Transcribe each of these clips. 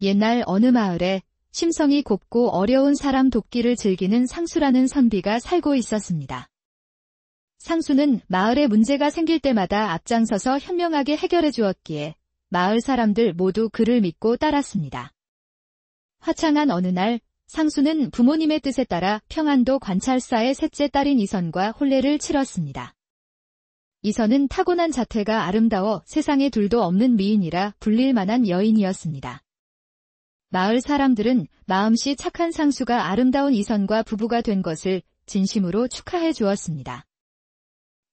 옛날 어느 마을에 심성이 곱고 어려운 사람 돕기를 즐기는 상수라는 선비가 살고 있었습니다. 상수는 마을에 문제가 생길 때마다 앞장서서 현명하게 해결해 주었기에 마을 사람들 모두 그를 믿고 따랐습니다. 화창한 어느 날 상수는 부모님의 뜻에 따라 평안도 관찰사의 셋째 딸인 이선과 혼례를 치렀습니다. 이선은 타고난 자태가 아름다워 세상에 둘도 없는 미인이라 불릴 만한 여인이었습니다. 마을 사람들은 마음씨 착한 상수가 아름다운 이선과 부부가 된 것을 진심으로 축하해 주었습니다.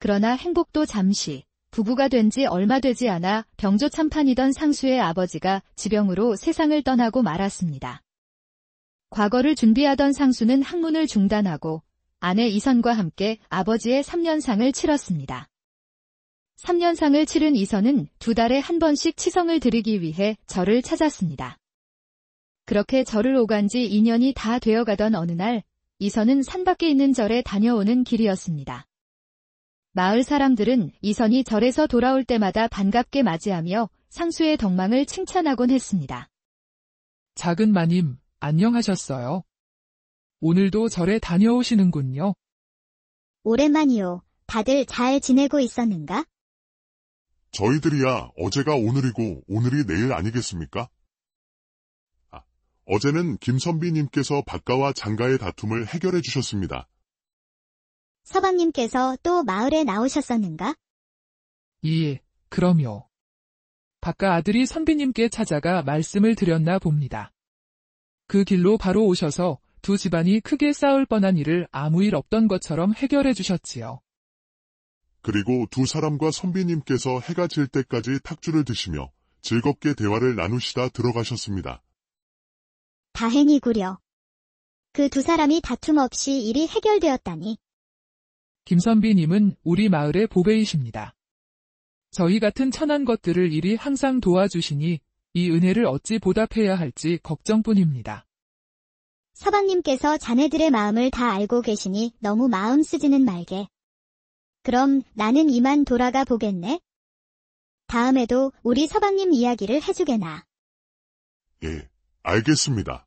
그러나 행복도 잠시, 부부가 된 지 얼마 되지 않아 병조참판이던 상수의 아버지가 지병으로 세상을 떠나고 말았습니다. 과거를 준비하던 상수는 학문을 중단하고 아내 이선과 함께 아버지의 3년상을 치렀습니다. 3년상을 치른 이선은 2달에 한 번씩 치성을 드리기 위해 절을 찾았습니다. 그렇게 절을 오간 지 2년이 다 되어가던 어느 날, 이선은 산밖에 있는 절에 다녀오는 길이었습니다. 마을 사람들은 이선이 절에서 돌아올 때마다 반갑게 맞이하며 상수의 덕망을 칭찬하곤 했습니다. 작은 마님, 안녕하셨어요. 오늘도 절에 다녀오시는군요. 오랜만이요. 다들 잘 지내고 있었는가? 저희들이야 어제가 오늘이고 오늘이 내일 아니겠습니까? 어제는 김선비님께서 박가와 장가의 다툼을 해결해 주셨습니다. 서방님께서 또 마을에 나오셨었는가? 예, 그럼요. 박가 아들이 선비님께 찾아가 말씀을 드렸나 봅니다. 그 길로 바로 오셔서 두 집안이 크게 싸울 뻔한 일을 아무 일 없던 것처럼 해결해 주셨지요. 그리고 두 사람과 선비님께서 해가 질 때까지 탁주를 드시며 즐겁게 대화를 나누시다 들어가셨습니다. 다행이구려. 그 두 사람이 다툼 없이 일이 해결되었다니. 김선비님은 우리 마을의 보배이십니다. 저희 같은 천한 것들을 이리 항상 도와주시니 이 은혜를 어찌 보답해야 할지 걱정뿐입니다. 서방님께서 자네들의 마음을 다 알고 계시니 너무 마음 쓰지는 말게. 그럼 나는 이만 돌아가 보겠네. 다음에도 우리 서방님 이야기를 해주게나. 예, 알겠습니다.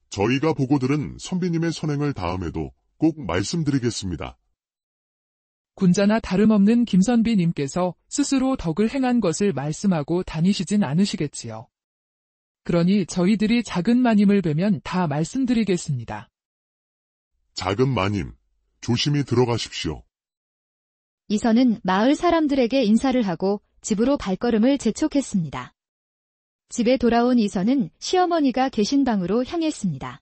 저희가 보고 들은 선비님의 선행을 다음에도 꼭 말씀드리겠습니다. 군자나 다름없는 김선비님께서 스스로 덕을 행한 것을 말씀하고 다니시진 않으시겠지요. 그러니 저희들이 작은 마님을 뵈면 다 말씀드리겠습니다. 작은 마님, 조심히 들어가십시오. 이선은 마을 사람들에게 인사를 하고 집으로 발걸음을 재촉했습니다. 집에 돌아온 이선은 시어머니가 계신 방으로 향했습니다.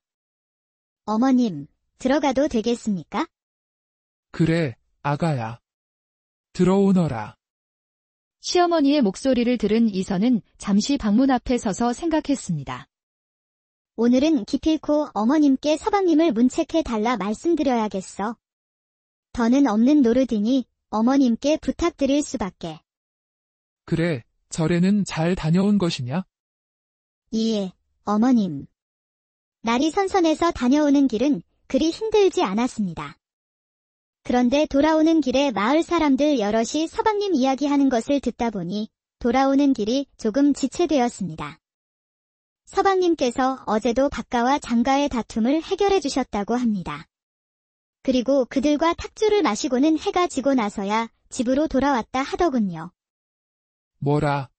어머님, 들어가도 되겠습니까? 그래, 아가야. 들어오너라. 시어머니의 목소리를 들은 이선은 잠시 방문 앞에 서서 생각했습니다. 오늘은 기필코 어머님께 서방님을 문책해달라 말씀드려야겠어. 더는 없는 노릇이니 어머님께 부탁드릴 수밖에. 그래, 절에는 잘 다녀온 것이냐? 예, 어머님. 날이 선선해서 다녀오는 길은 그리 힘들지 않았습니다. 그런데 돌아오는 길에 마을 사람들 여럿이 서방님 이야기하는 것을 듣다 보니 돌아오는 길이 조금 지체되었습니다. 서방님께서 어제도 박가와 장가의 다툼을 해결해 주셨다고 합니다. 그리고 그들과 탁주를 마시고는 해가 지고 나서야 집으로 돌아왔다 하더군요. 뭐라?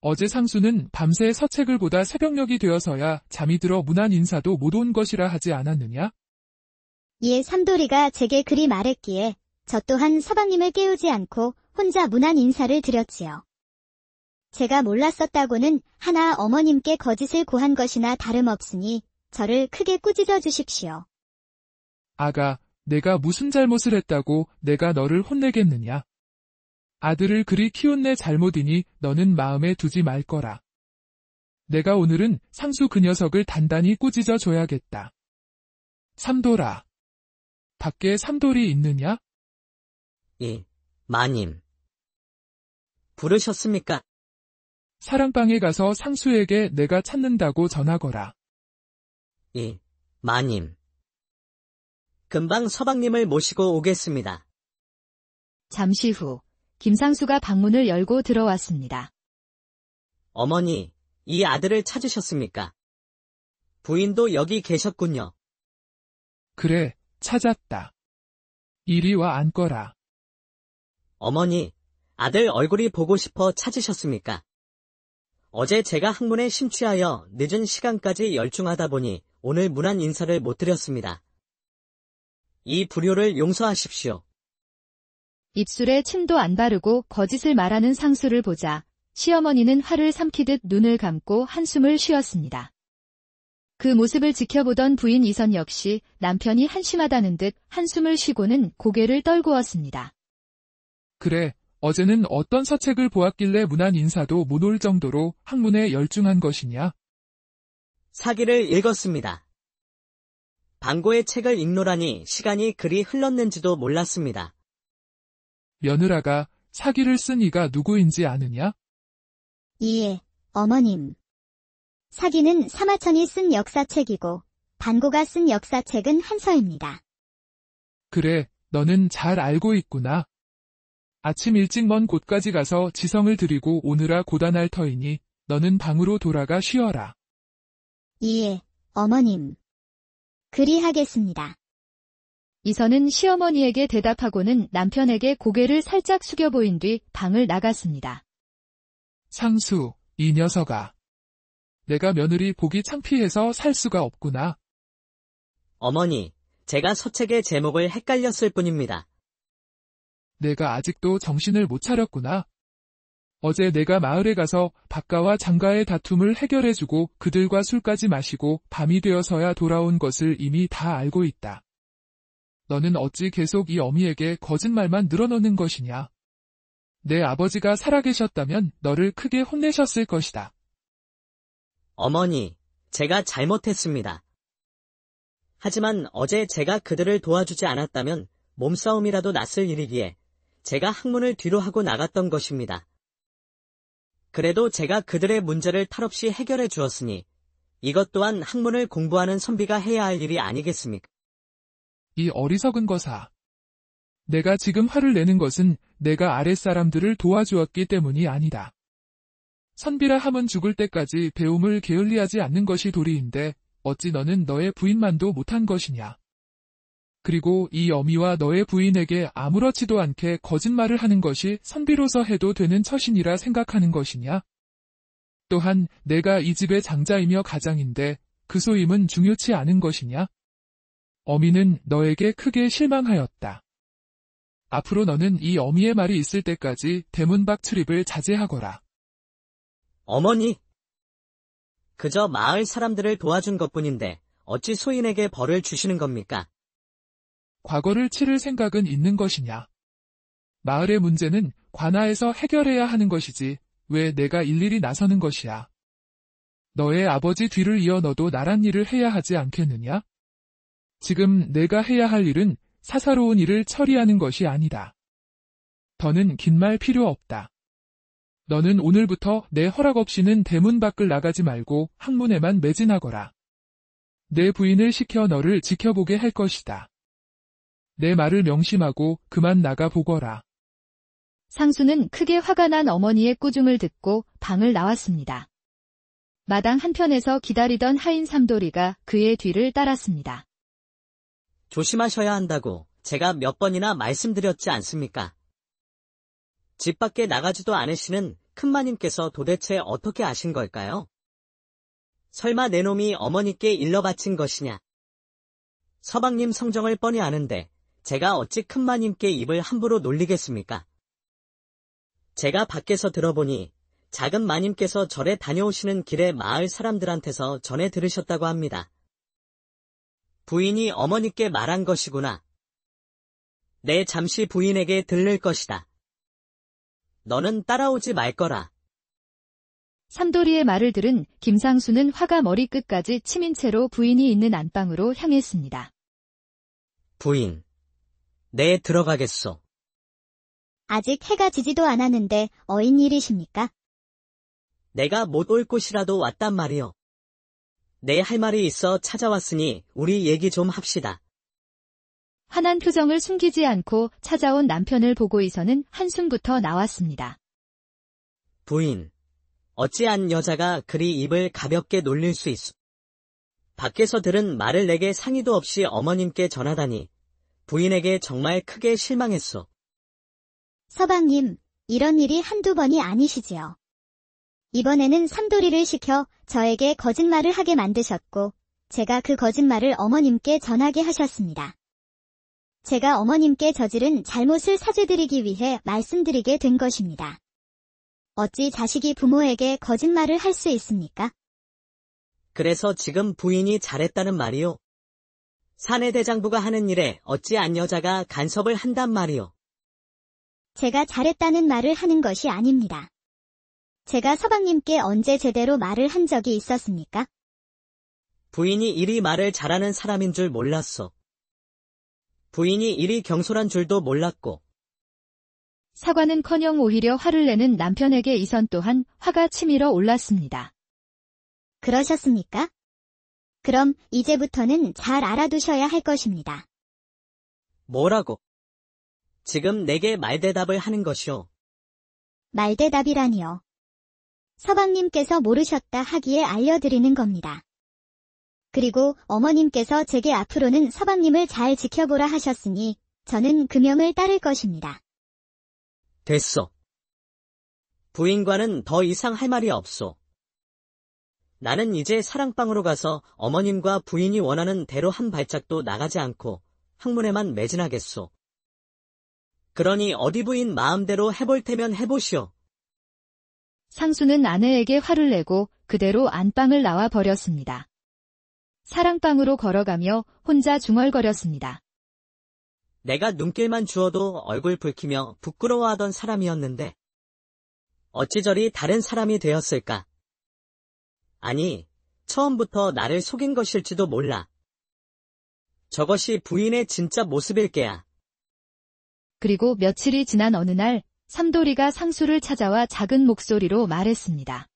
어제 상수는 밤새 서책을 보다 새벽녘이 되어서야 잠이 들어 문안 인사도 못 온 것이라 하지 않았느냐? 예, 삼돌이가 제게 그리 말했기에 저 또한 서방님을 깨우지 않고 혼자 문안 인사를 드렸지요. 제가 몰랐었다고는 하나 어머님께 거짓을 고한 것이나 다름없으니 저를 크게 꾸짖어 주십시오. 아가, 내가 무슨 잘못을 했다고 내가 너를 혼내겠느냐? 아들을 그리 키운 내 잘못이니 너는 마음에 두지 말 거라. 내가 오늘은 상수 그 녀석을 단단히 꾸짖어 줘야겠다. 삼돌아. 밖에 삼돌이 있느냐? 예, 마님. 부르셨습니까? 사랑방에 가서 상수에게 내가 찾는다고 전하거라. 예, 마님. 금방 서방님을 모시고 오겠습니다. 잠시 후 김상수가 방문을 열고 들어왔습니다. 어머니, 이 아들을 찾으셨습니까? 부인도 여기 계셨군요. 그래, 찾았다. 이리 와 앉거라. 어머니, 아들 얼굴이 보고 싶어 찾으셨습니까? 어제 제가 학문에 심취하여 늦은 시간까지 열중하다 보니 오늘 문안 인사를 못 드렸습니다. 이 불효를 용서하십시오. 입술에 침도 안 바르고 거짓을 말하는 상수를 보자 시어머니는 화를 삼키듯 눈을 감고 한숨을 쉬었습니다. 그 모습을 지켜보던 부인 이선 역시 남편이 한심하다는 듯 한숨을 쉬고는 고개를 떨구었습니다. 그래, 어제는 어떤 서책을 보았길래 문안 인사도 못 올 정도로 학문에 열중한 것이냐? 사기를 읽었습니다. 방고의 책을 읽노라니 시간이 그리 흘렀는지도 몰랐습니다. 며느라가 사기를 쓴 이가 누구인지 아느냐? 예, 어머님. 사기는 사마천이 쓴 역사책이고 반고가 쓴 역사책은 한서입니다. 그래, 너는 잘 알고 있구나. 아침 일찍 먼 곳까지 가서 지성을 드리고 오느라 고단할 터이니 너는 방으로 돌아가 쉬어라. 예, 어머님. 그리하겠습니다. 이선은 시어머니에게 대답하고는 남편에게 고개를 살짝 숙여 보인 뒤 방을 나갔습니다. 상수, 이 녀석아. 내가 며느리 보기 창피해서 살 수가 없구나. 어머니, 제가 서책의 제목을 헷갈렸을 뿐입니다. 내가 아직도 정신을 못 차렸구나. 어제 내가 마을에 가서 박가와 장가의 다툼을 해결해주고 그들과 술까지 마시고 밤이 되어서야 돌아온 것을 이미 다 알고 있다. 너는 어찌 계속 이 어미에게 거짓말만 늘어놓는 것이냐? 내 아버지가 살아계셨다면 너를 크게 혼내셨을 것이다. 어머니, 제가 잘못했습니다. 하지만 어제 제가 그들을 도와주지 않았다면 몸싸움이라도 났을 일이기에 제가 학문을 뒤로 하고 나갔던 것입니다. 그래도 제가 그들의 문제를 탈없이 해결해 주었으니 이것 또한 학문을 공부하는 선비가 해야 할 일이 아니겠습니까? 이 어리석은 거사. 내가 지금 화를 내는 것은 내가 아랫사람들을 도와주었기 때문이 아니다. 선비라 함은 죽을 때까지 배움을 게을리하지 않는 것이 도리인데 어찌 너는 너의 부인만도 못한 것이냐. 그리고 이 어미와 너의 부인에게 아무렇지도 않게 거짓말을 하는 것이 선비로서 해도 되는 처신이라 생각하는 것이냐? 또한 내가 이 집의 장자이며 가장인데 그 소임은 중요치 않은 것이냐? 어미는 너에게 크게 실망하였다. 앞으로 너는 이 어미의 말이 있을 때까지 대문 밖 출입을 자제하거라. 어머니! 그저 마을 사람들을 도와준 것뿐인데 어찌 소인에게 벌을 주시는 겁니까? 과거를 치를 생각은 있는 것이냐? 마을의 문제는 관아에서 해결해야 하는 것이지 왜 내가 일일이 나서는 것이야? 너의 아버지 뒤를 이어 너도 나란 일을 해야 하지 않겠느냐? 지금 내가 해야 할 일은 사사로운 일을 처리하는 것이 아니다. 더는 긴 말 필요 없다. 너는 오늘부터 내 허락 없이는 대문 밖을 나가지 말고 학문에만 매진하거라. 내 부인을 시켜 너를 지켜보게 할 것이다. 내 말을 명심하고 그만 나가 보거라. 상수는 크게 화가 난 어머니의 꾸중을 듣고 방을 나왔습니다. 마당 한편에서 기다리던 하인 삼돌이가 그의 뒤를 따랐습니다. 조심하셔야 한다고 제가 몇 번이나 말씀드렸지 않습니까? 집 밖에 나가지도 않으시는 큰마님께서 도대체 어떻게 아신 걸까요? 설마 내 놈이 어머니께 일러 바친 것이냐? 서방님 성정을 뻔히 아는데 제가 어찌 큰마님께 입을 함부로 놀리겠습니까? 제가 밖에서 들어보니 작은 마님께서 절에 다녀오시는 길에 마을 사람들한테서 전해 들으셨다고 합니다. 부인이 어머니께 말한 것이구나. 내 잠시 부인에게 들를 것이다. 너는 따라오지 말거라. 삼돌이의 말을 들은 김상수는 화가 머리끝까지 치민 채로 부인이 있는 안방으로 향했습니다. 부인, 내 들어가겠소. 아직 해가 지지도 않았는데 어인 일이십니까? 내가 못 올 곳이라도 왔단 말이오. 내 할 말이 있어 찾아왔으니 우리 얘기 좀 합시다. 환한 표정을 숨기지 않고 찾아온 남편을 보고이서는 한숨부터 나왔습니다. 부인, 어찌 안 여자가 그리 입을 가볍게 놀릴 수 있소. 밖에서 들은 말을 내게 상의도 없이 어머님께 전하다니 부인에게 정말 크게 실망했소. 서방님, 이런 일이 한두 번이 아니시지요. 이번에는 삼돌이를 시켜 저에게 거짓말을 하게 만드셨고, 제가 그 거짓말을 어머님께 전하게 하셨습니다. 제가 어머님께 저지른 잘못을 사죄드리기 위해 말씀드리게 된 것입니다. 어찌 자식이 부모에게 거짓말을 할 수 있습니까? 그래서 지금 부인이 잘했다는 말이오. 사내대장부가 하는 일에 어찌 안 여자가 간섭을 한단 말이오. 제가 잘했다는 말을 하는 것이 아닙니다. 제가 서방님께 언제 제대로 말을 한 적이 있었습니까? 부인이 이리 말을 잘하는 사람인 줄 몰랐소. 부인이 이리 경솔한 줄도 몰랐고. 사과는커녕 오히려 화를 내는 남편에게 이선 또한 화가 치밀어 올랐습니다. 그러셨습니까? 그럼 이제부터는 잘 알아두셔야 할 것입니다. 뭐라고? 지금 내게 말대답을 하는 것이오. 말대답이라니요. 서방님께서 모르셨다 하기에 알려드리는 겁니다. 그리고 어머님께서 제게 앞으로는 서방님을 잘 지켜보라 하셨으니 저는 그 명을 따를 것입니다. 됐소. 부인과는 더 이상 할 말이 없소. 나는 이제 사랑방으로 가서 어머님과 부인이 원하는 대로 한 발짝도 나가지 않고 학문에만 매진하겠소. 그러니 어디 부인 마음대로 해볼 테면 해보시오. 상수는 아내에게 화를 내고 그대로 안방을 나와 버렸습니다. 사랑방으로 걸어가며 혼자 중얼거렸습니다. 내가 눈길만 주어도 얼굴 붉히며 부끄러워하던 사람이었는데 어찌 저리 다른 사람이 되었을까? 아니, 처음부터 나를 속인 것일지도 몰라. 저것이 부인의 진짜 모습일 게야. 그리고 며칠이 지난 어느 날 삼돌이가 상수를 찾아와 작은 목소리로 말했습니다.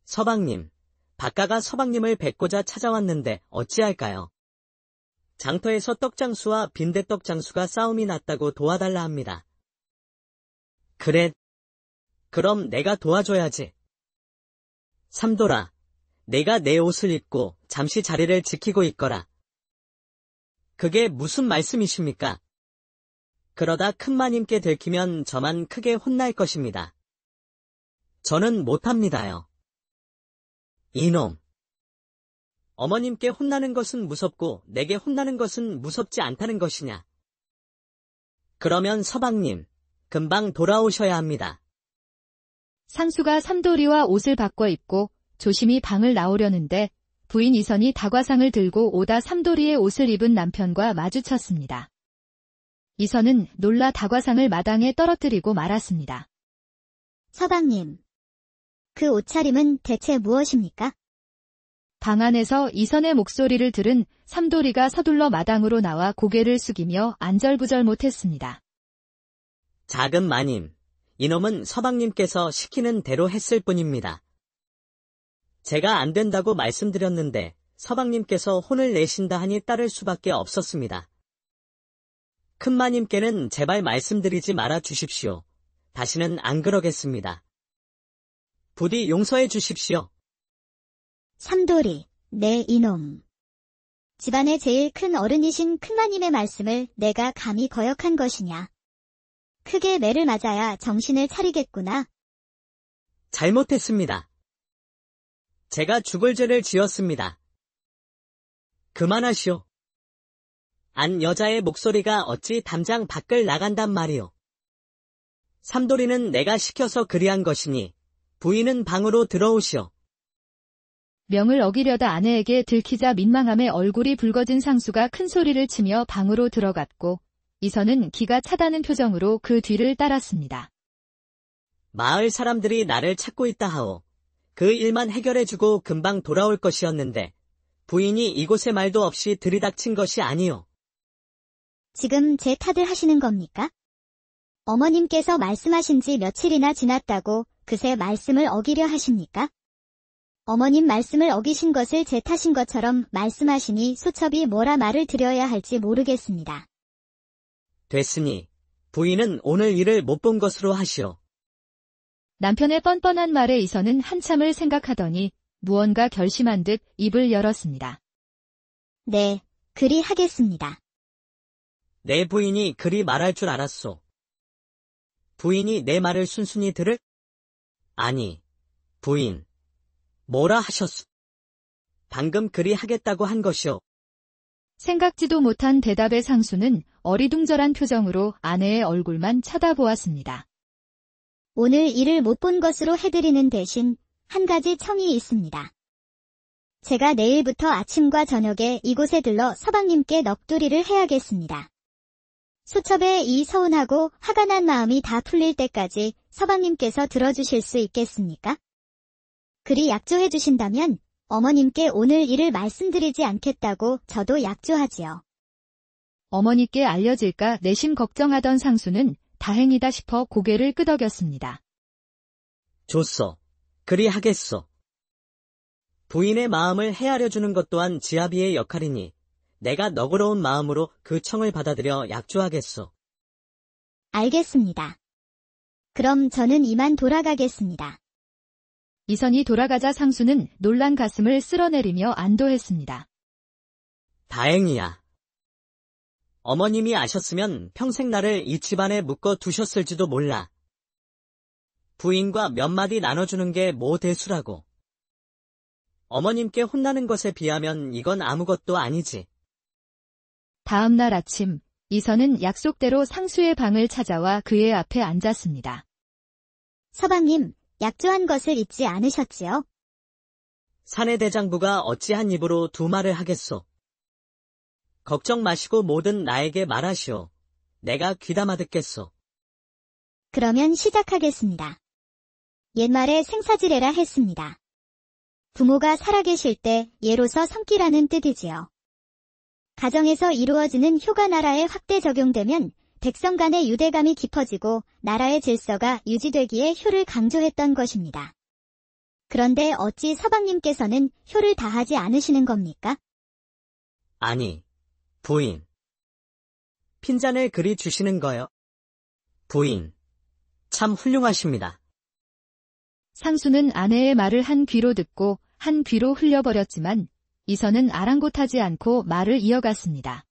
서방님, 박가가 서방님을 뵙고자 찾아왔는데 어찌할까요? 장터에서 떡장수와 빈대떡장수가 싸움이 났다고 도와달라 합니다. 그래. 그럼 내가 도와줘야지. 삼돌아, 내가 내 옷을 입고 잠시 자리를 지키고 있거라. 그게 무슨 말씀이십니까? 그러다 큰마님께 들키면 저만 크게 혼날 것입니다. 저는 못합니다요. 이놈. 어머님께 혼나는 것은 무섭고 내게 혼나는 것은 무섭지 않다는 것이냐. 그러면 서방님, 금방 돌아오셔야 합니다. 상수가 삼돌이와 옷을 바꿔 입고 조심히 방을 나오려는데 부인 이선이 다과상을 들고 오다 삼돌이의 옷을 입은 남편과 마주쳤습니다. 이선은 놀라 다과상을 마당에 떨어뜨리고 말았습니다. 서방님, 그 옷차림은 대체 무엇입니까? 방 안에서 이선의 목소리를 들은 삼돌이가 서둘러 마당으로 나와 고개를 숙이며 안절부절 못했습니다. 작은 마님, 이놈은 서방님께서 시키는 대로 했을 뿐입니다. 제가 안 된다고 말씀드렸는데 서방님께서 혼을 내신다 하니 따를 수밖에 없었습니다. 큰마님께는 제발 말씀드리지 말아 주십시오. 다시는 안 그러겠습니다. 부디 용서해 주십시오. 삼돌이, 내 이놈. 집안의 제일 큰 어른이신 큰마님의 말씀을 내가 감히 거역한 것이냐. 크게 매를 맞아야 정신을 차리겠구나. 잘못했습니다. 제가 죽을 죄를 지었습니다. 그만하시오. 안 여자의 목소리가 어찌 담장 밖을 나간단 말이오. 삼돌이는 내가 시켜서 그리한 것이니 부인은 방으로 들어오시오. 명을 어기려다 아내에게 들키자 민망함에 얼굴이 붉어진 상수가 큰 소리를 치며 방으로 들어갔고 이선은 기가 차다는 표정으로 그 뒤를 따랐습니다. 마을 사람들이 나를 찾고 있다 하오. 그 일만 해결해주고 금방 돌아올 것이었는데 부인이 이곳에 말도 없이 들이닥친 것이 아니오. 지금 제 탓을 하시는 겁니까? 어머님께서 말씀하신 지 며칠이나 지났다고 그새 말씀을 어기려 하십니까? 어머님 말씀을 어기신 것을 제 탓인 것처럼 말씀하시니 소첩이 뭐라 말을 드려야 할지 모르겠습니다. 됐으니 부인은 오늘 일을 못 본 것으로 하시오. 남편의 뻔뻔한 말에 이선은 한참을 생각하더니 무언가 결심한 듯 입을 열었습니다. 네, 그리 하겠습니다. 내 부인이 그리 말할 줄 알았소. 부인이 내 말을 순순히 들을? 아니, 부인. 뭐라 하셨소? 방금 그리 하겠다고 한 것이오. 생각지도 못한 대답의 상수는 어리둥절한 표정으로 아내의 얼굴만 쳐다보았습니다. 오늘 일을 못 본 것으로 해드리는 대신 한 가지 청이 있습니다. 제가 내일부터 아침과 저녁에 이곳에 들러 서방님께 넋두리를 해야겠습니다. 소첩의 이 서운하고 화가 난 마음이 다 풀릴 때까지 서방님께서 들어주실 수 있겠습니까? 그리 약조해 주신다면 어머님께 오늘 일을 말씀드리지 않겠다고 저도 약조하지요. 어머니께 알려질까 내심 걱정하던 상수는 다행이다 싶어 고개를 끄덕였습니다. 좋소. 그리 하겠소. 부인의 마음을 헤아려주는 것 또한 지아비의 역할이니 내가 너그러운 마음으로 그 청을 받아들여 약조하겠소. 알겠습니다. 그럼 저는 이만 돌아가겠습니다. 이선이 돌아가자 상수는 놀란 가슴을 쓸어내리며 안도했습니다. 다행이야. 어머님이 아셨으면 평생 나를 이 집안에 묶어 두셨을지도 몰라. 부인과 몇 마디 나눠주는 게 뭐 대수라고. 어머님께 혼나는 것에 비하면 이건 아무것도 아니지. 다음 날 아침, 이선은 약속대로 상수의 방을 찾아와 그의 앞에 앉았습니다. 서방님, 약조한 것을 잊지 않으셨지요? 사내대장부가 어찌한 입으로 두 말을 하겠소. 걱정 마시고 뭐든 나에게 말하시오. 내가 귀담아 듣겠소. 그러면 시작하겠습니다. 옛말에 생사지례라 했습니다. 부모가 살아계실 때 예로서 섬기라는 뜻이지요. 가정에서 이루어지는 효가 나라에 확대 적용되면 백성 간의 유대감이 깊어지고 나라의 질서가 유지되기에 효를 강조했던 것입니다. 그런데 어찌 서방님께서는 효를 다하지 않으시는 겁니까? 아니, 부인. 핀잔을 그리 주시는 거요. 부인, 참 훌륭하십니다. 상수는 아내의 말을 한 귀로 듣고 한 귀로 흘려버렸지만 이선은 아랑곳하지 않고 말을 이어갔습니다.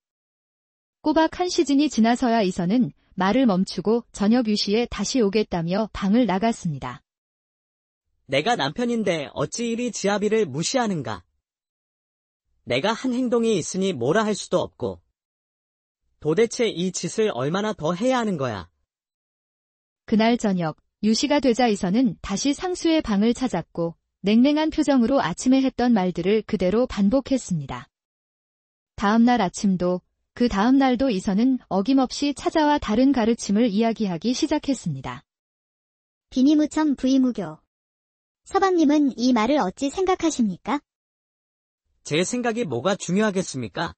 꼬박 한 시즌이 지나서야 이선은 말을 멈추고 저녁 유시에 다시 오겠다며 방을 나갔습니다. 내가 남편인데 어찌 이리 지아비를 무시하는가. 내가 한 행동이 있으니 뭐라 할 수도 없고. 도대체 이 짓을 얼마나 더 해야 하는 거야. 그날 저녁 유시가 되자 이선은 다시 상수의 방을 찾았고 냉랭한 표정으로 아침에 했던 말들을 그대로 반복했습니다. 다음 날 아침도 그 다음 날도 이선은 어김없이 찾아와 다른 가르침을 이야기하기 시작했습니다. 비니무첨 부이무교. 서방님은 이 말을 어찌 생각하십니까? 제 생각이 뭐가 중요하겠습니까?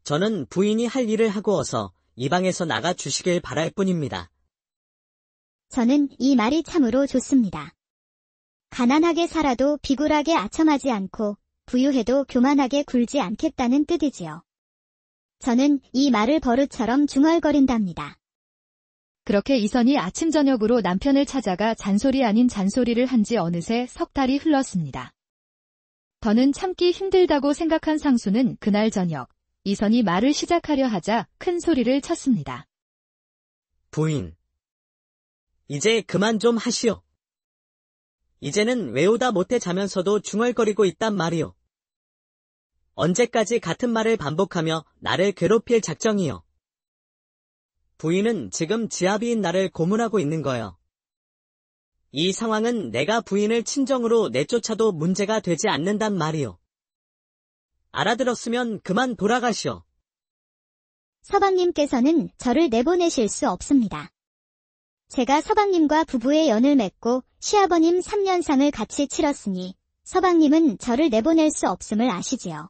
저는 부인이 할 일을 하고 어서 이 방에서 나가 주시길 바랄 뿐입니다. 저는 이 말이 참으로 좋습니다. 가난하게 살아도 비굴하게 아첨하지 않고 부유해도 교만하게 굴지 않겠다는 뜻이지요. 저는 이 말을 버릇처럼 중얼거린답니다. 그렇게 이선이 아침 저녁으로 남편을 찾아가 잔소리 아닌 잔소리를 한 지 어느새 석 달이 흘렀습니다. 더는 참기 힘들다고 생각한 상수는 그날 저녁 이선이 말을 시작하려 하자 큰 소리를 쳤습니다. 부인, 이제 그만 좀 하시오. 이제는 외우다 못해 자면서도 중얼거리고 있단 말이오. 언제까지 같은 말을 반복하며 나를 괴롭힐 작정이요. 부인은 지금 지아비인 나를 고문하고 있는 거요. 이 상황은 내가 부인을 친정으로 내쫓아도 문제가 되지 않는단 말이오. 알아들었으면 그만 돌아가시오. 서방님께서는 저를 내보내실 수 없습니다. 제가 서방님과 부부의 연을 맺고 시아버님 3년상을 같이 치렀으니 서방님은 저를 내보낼 수 없음을 아시지요.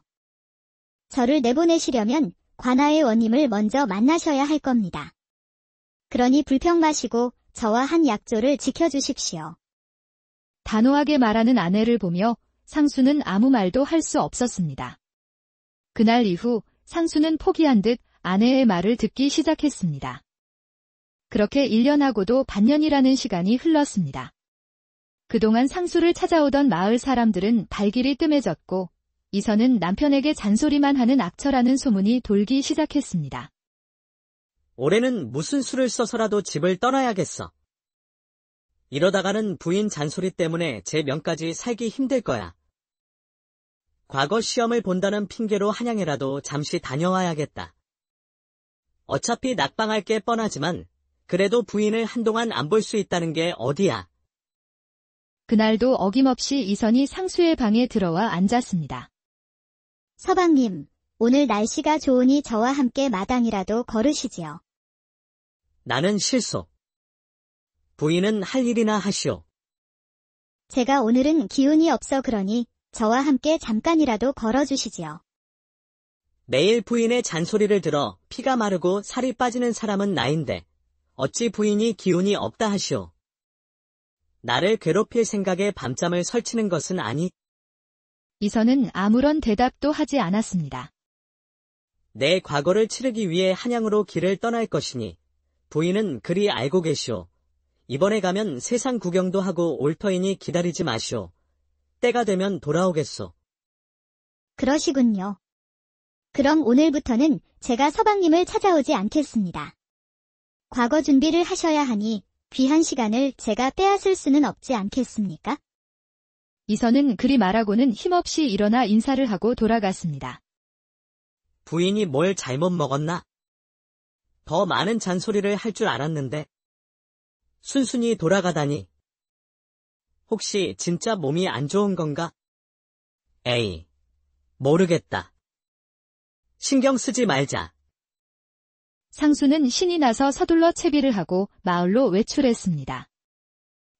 저를 내보내시려면 관아의 원님을 먼저 만나셔야 할 겁니다. 그러니 불평 마시고 저와 한 약조를 지켜주십시오. 단호하게 말하는 아내를 보며 상수는 아무 말도 할 수 없었습니다. 그날 이후 상수는 포기한 듯 아내의 말을 듣기 시작했습니다. 그렇게 1년하고도 반년이라는 시간이 흘렀습니다. 그동안 상수를 찾아오던 마을 사람들은 발길이 뜸해졌고 이선은 남편에게 잔소리만 하는 악처라는 소문이 돌기 시작했습니다. 올해는 무슨 수를 써서라도 집을 떠나야겠어. 이러다가는 부인 잔소리 때문에 제 명까지 살기 힘들 거야. 과거 시험을 본다는 핑계로 한양에라도 잠시 다녀와야겠다. 어차피 낙방할 게 뻔하지만 그래도 부인을 한동안 안 볼 수 있다는 게 어디야. 그날도 어김없이 이선이 상수의 방에 들어와 앉았습니다. 서방님, 오늘 날씨가 좋으니 저와 함께 마당이라도 걸으시지요. 나는 실소. 부인은 할 일이나 하시오. 제가 오늘은 기운이 없어 그러니 저와 함께 잠깐이라도 걸어주시지요. 매일 부인의 잔소리를 들어 피가 마르고 살이 빠지는 사람은 나인데 어찌 부인이 기운이 없다 하시오. 나를 괴롭힐 생각에 밤잠을 설치는 것은 아니. 이선은 아무런 대답도 하지 않았습니다. 내 과거를 치르기 위해 한양으로 길을 떠날 것이니 부인은 그리 알고 계시오. 이번에 가면 세상 구경도 하고 올 터이니 기다리지 마시오. 때가 되면 돌아오겠소. 그러시군요. 그럼 오늘부터는 제가 서방님을 찾아오지 않겠습니다. 과거 준비를 하셔야 하니 귀한 시간을 제가 빼앗을 수는 없지 않겠습니까? 이선은 그리 말하고는 힘없이 일어나 인사를 하고 돌아갔습니다. 부인이 뭘 잘못 먹었나? 더 많은 잔소리를 할 줄 알았는데 순순히 돌아가다니. 혹시 진짜 몸이 안 좋은 건가? 에이, 모르겠다. 신경 쓰지 말자. 상수는 신이 나서 서둘러 채비를 하고 마을로 외출했습니다.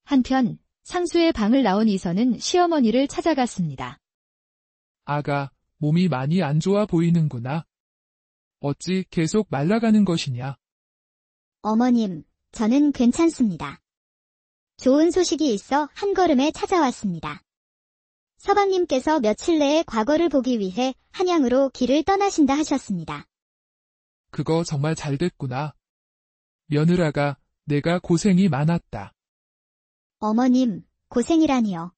한편 상수의 방을 나온 이선은 시어머니를 찾아갔습니다. 아가, 몸이 많이 안 좋아 보이는구나. 어찌 계속 말라가는 것이냐? 어머님, 저는 괜찮습니다. 좋은 소식이 있어 한 걸음에 찾아왔습니다. 서방님께서 며칠 내에 과거를 보기 위해 한양으로 길을 떠나신다 하셨습니다. 그거 정말 잘 됐구나. 며느라가 내가 고생이 많았다. 어머님, 고생이라니요.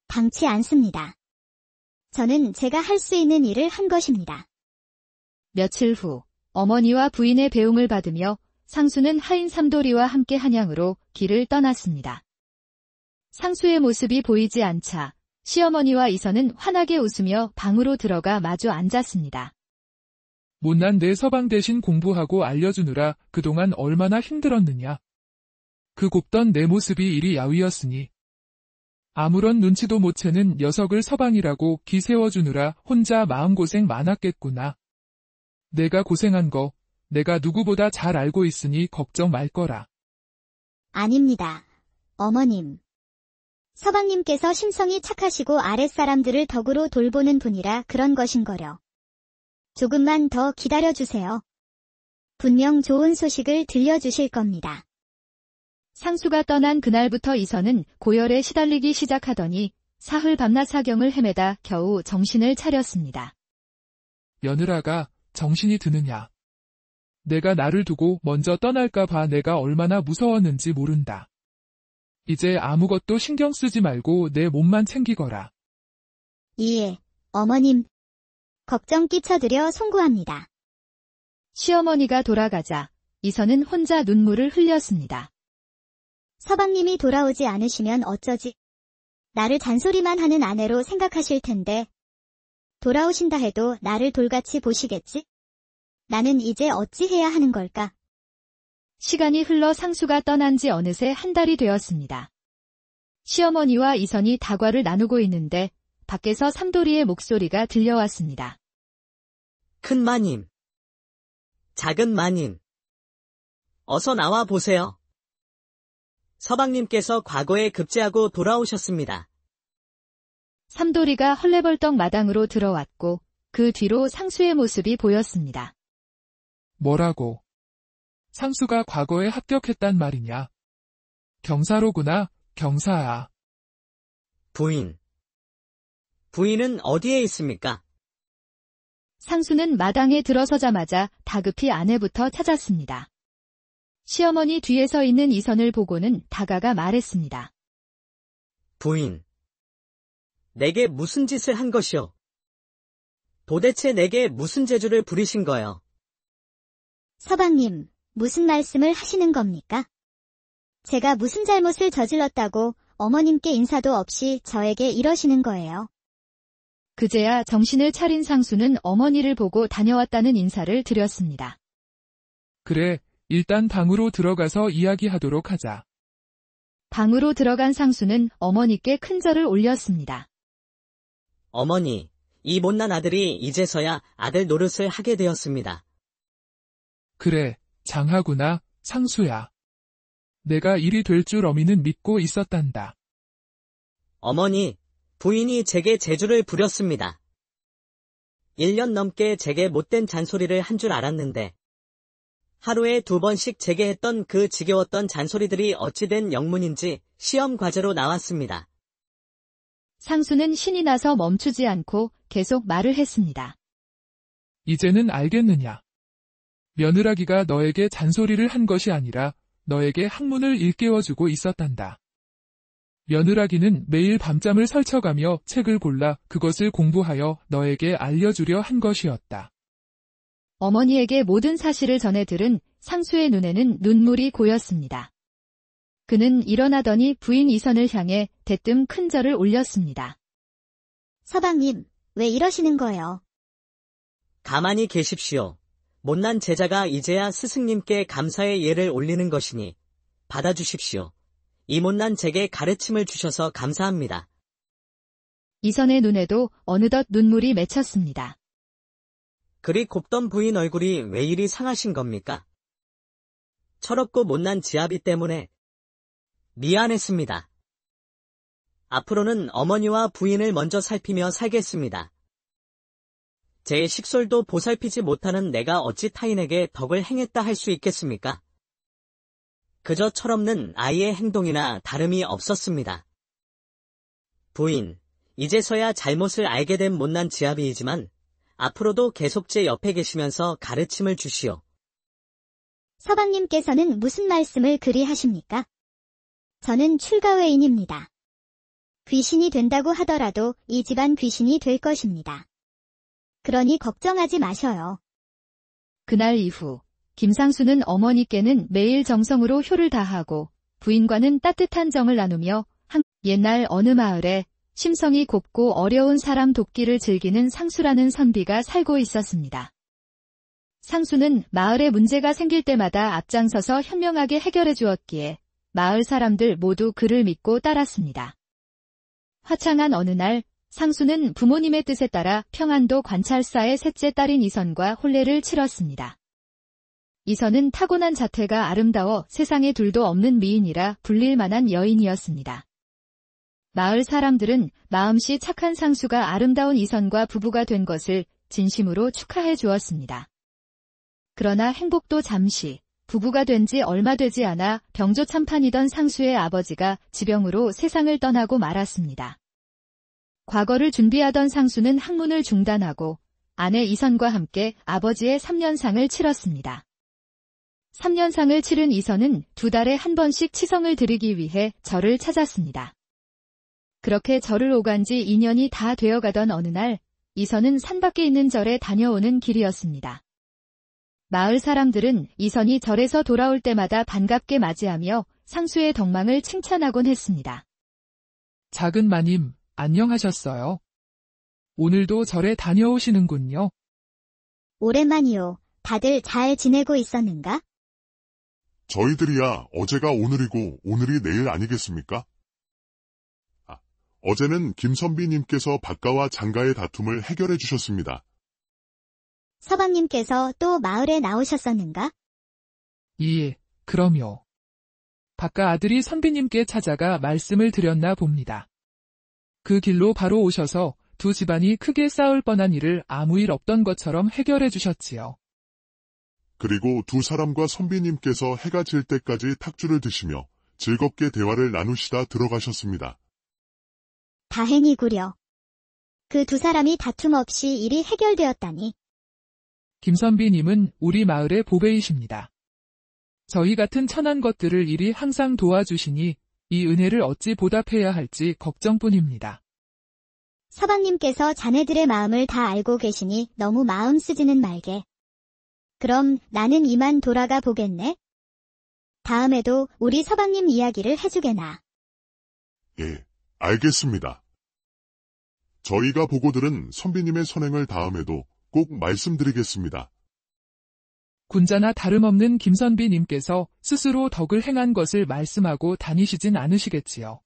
당치 않습니다. 저는 제가 할 수 있는 일을 한 것입니다. 며칠 후 어머니와 부인의 배웅을 받으며 상수는 하인 삼돌이와 함께 한양으로 길을 떠났습니다. 상수의 모습이 보이지 않자 시어머니와 이선은 환하게 웃으며 방으로 들어가 마주 앉았습니다. 못난 내 서방 대신 공부하고 알려주느라 그동안 얼마나 힘들었느냐. 그 곱던 내 모습이 이리 야위었으니 아무런 눈치도 못 채는 녀석을 서방이라고 기세워주느라 혼자 마음고생 많았겠구나. 내가 고생한 거 내가 누구보다 잘 알고 있으니 걱정 말 거라. 아닙니다. 어머님. 서방님께서 심성이 착하시고 아랫사람들을 덕으로 돌보는 분이라 그런 것인거려. 조금만 더 기다려주세요. 분명 좋은 소식을 들려주실 겁니다. 상수가 떠난 그날부터 이선은 고열에 시달리기 시작하더니 사흘 밤낮 사경을 헤매다 겨우 정신을 차렸습니다. 며느라가 정신이 드느냐. 내가 나를 두고 먼저 떠날까 봐 내가 얼마나 무서웠는지 모른다. 이제 아무것도 신경 쓰지 말고 내 몸만 챙기거라. 예, 어머님. 걱정 끼쳐드려 송구합니다. 시어머니가 돌아가자 이선은 혼자 눈물을 흘렸습니다. 서방님이 돌아오지 않으시면 어쩌지? 나를 잔소리만 하는 아내로 생각하실 텐데 돌아오신다 해도 나를 돌같이 보시겠지? 나는 이제 어찌해야 하는 걸까? 시간이 흘러 상수가 떠난 지 어느새 한 달이 되었습니다. 시어머니와 이선이 다과를 나누고 있는데 밖에서 삼돌이의 목소리가 들려왔습니다. 큰 마님, 작은 마님, 어서 나와 보세요. 서방님께서 과거에 급제하고 돌아오셨습니다. 삼돌이가 헐레벌떡 마당으로 들어왔고 그 뒤로 상수의 모습이 보였습니다. 뭐라고? 상수가 과거에 합격했단 말이냐? 경사로구나, 경사야. 부인은 어디에 있습니까? 상수는 마당에 들어서자마자 다급히 아내부터 찾았습니다. 시어머니 뒤에 서 있는 이선을 보고는 다가가 말했습니다. 부인. 내게 무슨 짓을 한 것이오? 도대체 내게 무슨 재주를 부리신 거요? 서방님, 무슨 말씀을 하시는 겁니까? 제가 무슨 잘못을 저질렀다고 어머님께 인사도 없이 저에게 이러시는 거예요. 그제야 정신을 차린 상수는 어머니를 보고 다녀왔다는 인사를 드렸습니다. 그래, 일단 방으로 들어가서 이야기하도록 하자. 방으로 들어간 상수는 어머니께 큰 절을 올렸습니다. 어머니, 이 못난 아들이 이제서야 아들 노릇을 하게 되었습니다. 그래, 장하구나, 상수야. 내가 일이 될 줄 어미는 믿고 있었단다. 어머니, 부인이 제게 재주를 부렸습니다. 1년 넘게 제게 못된 잔소리를 한 줄 알았는데 하루에 2번씩 제게 했던 그 지겨웠던 잔소리들이 어찌된 영문인지 시험 과제로 나왔습니다. 상수는 신이 나서 멈추지 않고 계속 말을 했습니다. 이제는 알겠느냐? 며느라기가 너에게 잔소리를 한 것이 아니라 너에게 학문을 일깨워주고 있었단다. 며느라기는 매일 밤잠을 설쳐가며 책을 골라 그것을 공부하여 너에게 알려주려 한 것이었다. 어머니에게 모든 사실을 전해 들은 상수의 눈에는 눈물이 고였습니다. 그는 일어나더니 부인 이선을 향해 대뜸 큰 절을 올렸습니다. 서방님, 왜 이러시는 거예요? 가만히 계십시오. 못난 제자가 이제야 스승님께 감사의 예를 올리는 것이니 받아주십시오. 이 못난 제게 가르침을 주셔서 감사합니다. 이선의 눈에도 어느덧 눈물이 맺혔습니다. 그리 곱던 부인 얼굴이 왜 이리 상하신 겁니까? 철없고 못난 지아비 때문에 미안했습니다. 앞으로는 어머니와 부인을 먼저 살피며 살겠습니다. 제 식솔도 보살피지 못하는 내가 어찌 타인에게 덕을 행했다 할 수 있겠습니까? 그저 철없는 아이의 행동이나 다름이 없었습니다. 부인, 이제서야 잘못을 알게 된 못난 지아비이지만 앞으로도 계속 제 옆에 계시면서 가르침을 주시오. 서방님께서는 무슨 말씀을 그리 하십니까? 저는 출가회인입니다. 귀신이 된다고 하더라도 이 집안 귀신이 될 것입니다. 그러니 걱정하지 마셔요. 그날 이후 김상수는 어머니께는 매일 정성으로 효를 다하고 부인과는 따뜻한 정을 나누며 옛날 어느 마을에 심성이 곱고 어려운 사람 돕기를 즐기는 상수라는 선비가 살고 있었습니다. 상수는 마을에 문제가 생길 때마다 앞장서서 현명하게 해결해 주었기에 마을 사람들 모두 그를 믿고 따랐습니다. 화창한 어느 날 상수는 부모님의 뜻에 따라 평안도 관찰사의 셋째 딸인 이선과 혼례를 치렀습니다. 이선은 타고난 자태가 아름다워 세상에 둘도 없는 미인이라 불릴 만한 여인이었습니다. 마을 사람들은 마음씨 착한 상수가 아름다운 이선과 부부가 된 것을 진심으로 축하해 주었습니다. 그러나 행복도 잠시, 부부가 된 지 얼마 되지 않아 병조참판이던 상수의 아버지가 지병으로 세상을 떠나고 말았습니다. 과거를 준비하던 상수는 학문을 중단하고 아내 이선과 함께 아버지의 3년상을 치렀습니다. 3년상을 치른 이선은 2달에 한 번씩 치성을 드리기 위해 절을 찾았습니다. 그렇게 절을 오간 지 2년이 다 되어가던 어느 날 이선은 산밖에 있는 절에 다녀오는 길이었습니다. 마을 사람들은 이선이 절에서 돌아올 때마다 반갑게 맞이하며 상수의 덕망을 칭찬하곤 했습니다. 작은 마님, 안녕하셨어요? 오늘도 절에 다녀오시는군요. 오랜만이요. 다들 잘 지내고 있었는가? 저희들이야 어제가 오늘이고 오늘이 내일 아니겠습니까? 어제는 김선비님께서 박가와 장가의 다툼을 해결해 주셨습니다. 서방님께서 또 마을에 나오셨었는가? 예, 그럼요. 박가 아들이 선비님께 찾아가 말씀을 드렸나 봅니다. 그 길로 바로 오셔서 두 집안이 크게 싸울 뻔한 일을 아무 일 없던 것처럼 해결해 주셨지요. 그리고 두 사람과 선비님께서 해가 질 때까지 탁주를 드시며 즐겁게 대화를 나누시다 들어가셨습니다. 다행이구려. 그 두 사람이 다툼 없이 일이 해결되었다니. 김선비님은 우리 마을의 보배이십니다. 저희 같은 천한 것들을 이리 항상 도와주시니 이 은혜를 어찌 보답해야 할지 걱정뿐입니다. 서방님께서 자네들의 마음을 다 알고 계시니 너무 마음 쓰지는 말게. 그럼 나는 이만 돌아가 보겠네. 다음에도 우리 서방님 이야기를 해주게나. 예, 알겠습니다. 저희가 보고 들은 선비님의 선행을 다음에도 꼭 말씀드리겠습니다. 군자나 다름없는 김선비님께서 스스로 덕을 행한 것을 말씀하고 다니시진 않으시겠지요.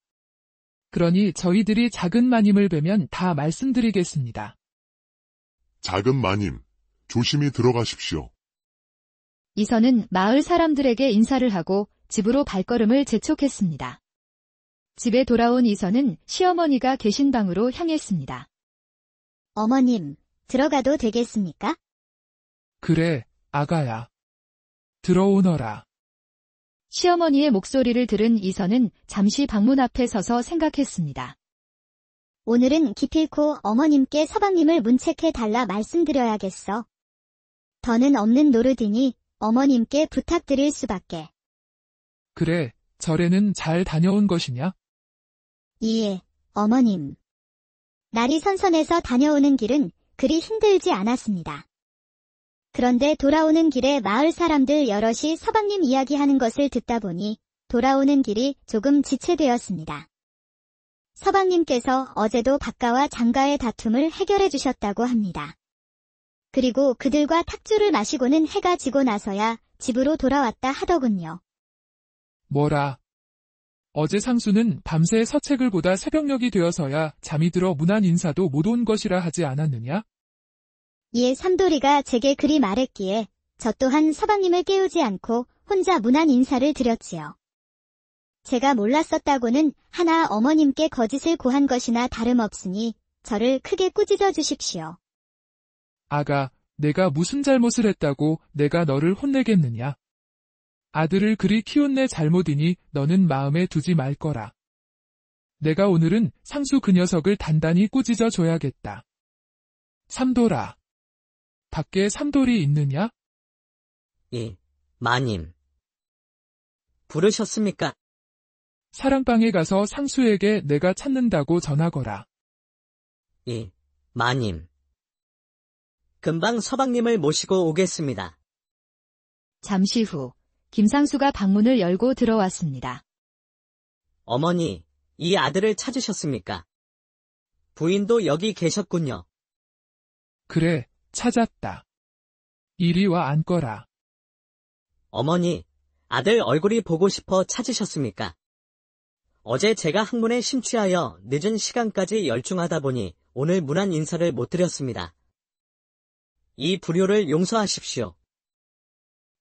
그러니 저희들이 작은 마님을 뵈면 다 말씀드리겠습니다. 작은 마님, 조심히 들어가십시오. 이선은 마을 사람들에게 인사를 하고 집으로 발걸음을 재촉했습니다. 집에 돌아온 이선은 시어머니가 계신 방으로 향했습니다. 어머님, 들어가도 되겠습니까? 그래, 아가야. 들어오너라. 시어머니의 목소리를 들은 이선은 잠시 방문 앞에 서서 생각했습니다. 오늘은 기필코 어머님께 서방님을 문책해달라 말씀드려야겠어. 더는 없는 노릇이니 어머님께 부탁드릴 수밖에. 그래, 절에는 잘 다녀온 것이냐? 예, 어머님. 날이 선선해서 다녀오는 길은 그리 힘들지 않았습니다. 그런데 돌아오는 길에 마을 사람들 여럿이 서방님 이야기하는 것을 듣다 보니 돌아오는 길이 조금 지체되었습니다. 서방님께서 어제도 박가와 장가의 다툼을 해결해 주셨다고 합니다. 그리고 그들과 탁주를 마시고는 해가 지고 나서야 집으로 돌아왔다 하더군요. 뭐라? 어제 상수는 밤새 서책을 보다 새벽녘이 되어서야 잠이 들어 문안 인사도 못 온 것이라 하지 않았느냐? 예, 삼돌이가 제게 그리 말했기에 저 또한 서방님을 깨우지 않고 혼자 문안 인사를 드렸지요. 제가 몰랐었다고는 하나 어머님께 거짓을 고한 것이나 다름없으니 저를 크게 꾸짖어 주십시오. 아가, 내가 무슨 잘못을 했다고 내가 너를 혼내겠느냐? 아들을 그리 키운 내 잘못이니 너는 마음에 두지 말 거라. 내가 오늘은 상수 그 녀석을 단단히 꾸짖어 줘야겠다. 삼돌아. 밖에 삼돌이 있느냐? 예, 마님. 부르셨습니까? 사랑방에 가서 상수에게 내가 찾는다고 전하거라. 예, 마님. 금방 서방님을 모시고 오겠습니다. 잠시 후 김상수가 방문을 열고 들어왔습니다. 어머니, 이 아들을 찾으셨습니까? 부인도 여기 계셨군요. 그래, 찾았다. 이리 와 앉거라. 어머니, 아들 얼굴이 보고 싶어 찾으셨습니까? 어제 제가 학문에 심취하여 늦은 시간까지 열중하다 보니 오늘 문안 인사를 못 드렸습니다. 이 불효를 용서하십시오.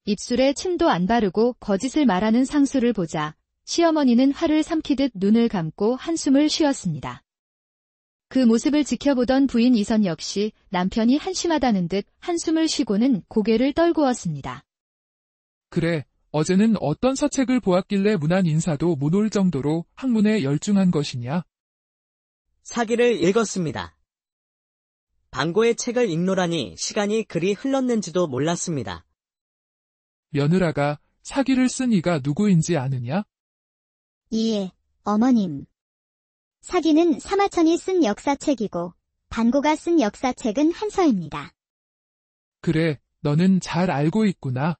입술에 침도 안 바르고 거짓을 말하는 상수를 보자 시어머니는 화를 삼키듯 눈을 감고 한숨을 쉬었습니다. 그 모습을 지켜보던 부인 이선 역시 남편이 한심하다는 듯 한숨을 쉬고는 고개를 떨구었습니다. 그래, 어제는 어떤 서책을 보았길래 문안 인사도 못 올 정도로 학문에 열중한 것이냐? 사기를 읽었습니다. 방고의 책을 읽노라니 시간이 그리 흘렀는지도 몰랐습니다. 며느라가 사기를 쓴 이가 누구인지 아느냐? 예, 어머님. 사기는 사마천이 쓴 역사책이고 반고가 쓴 역사책은 한서입니다. 그래, 너는 잘 알고 있구나.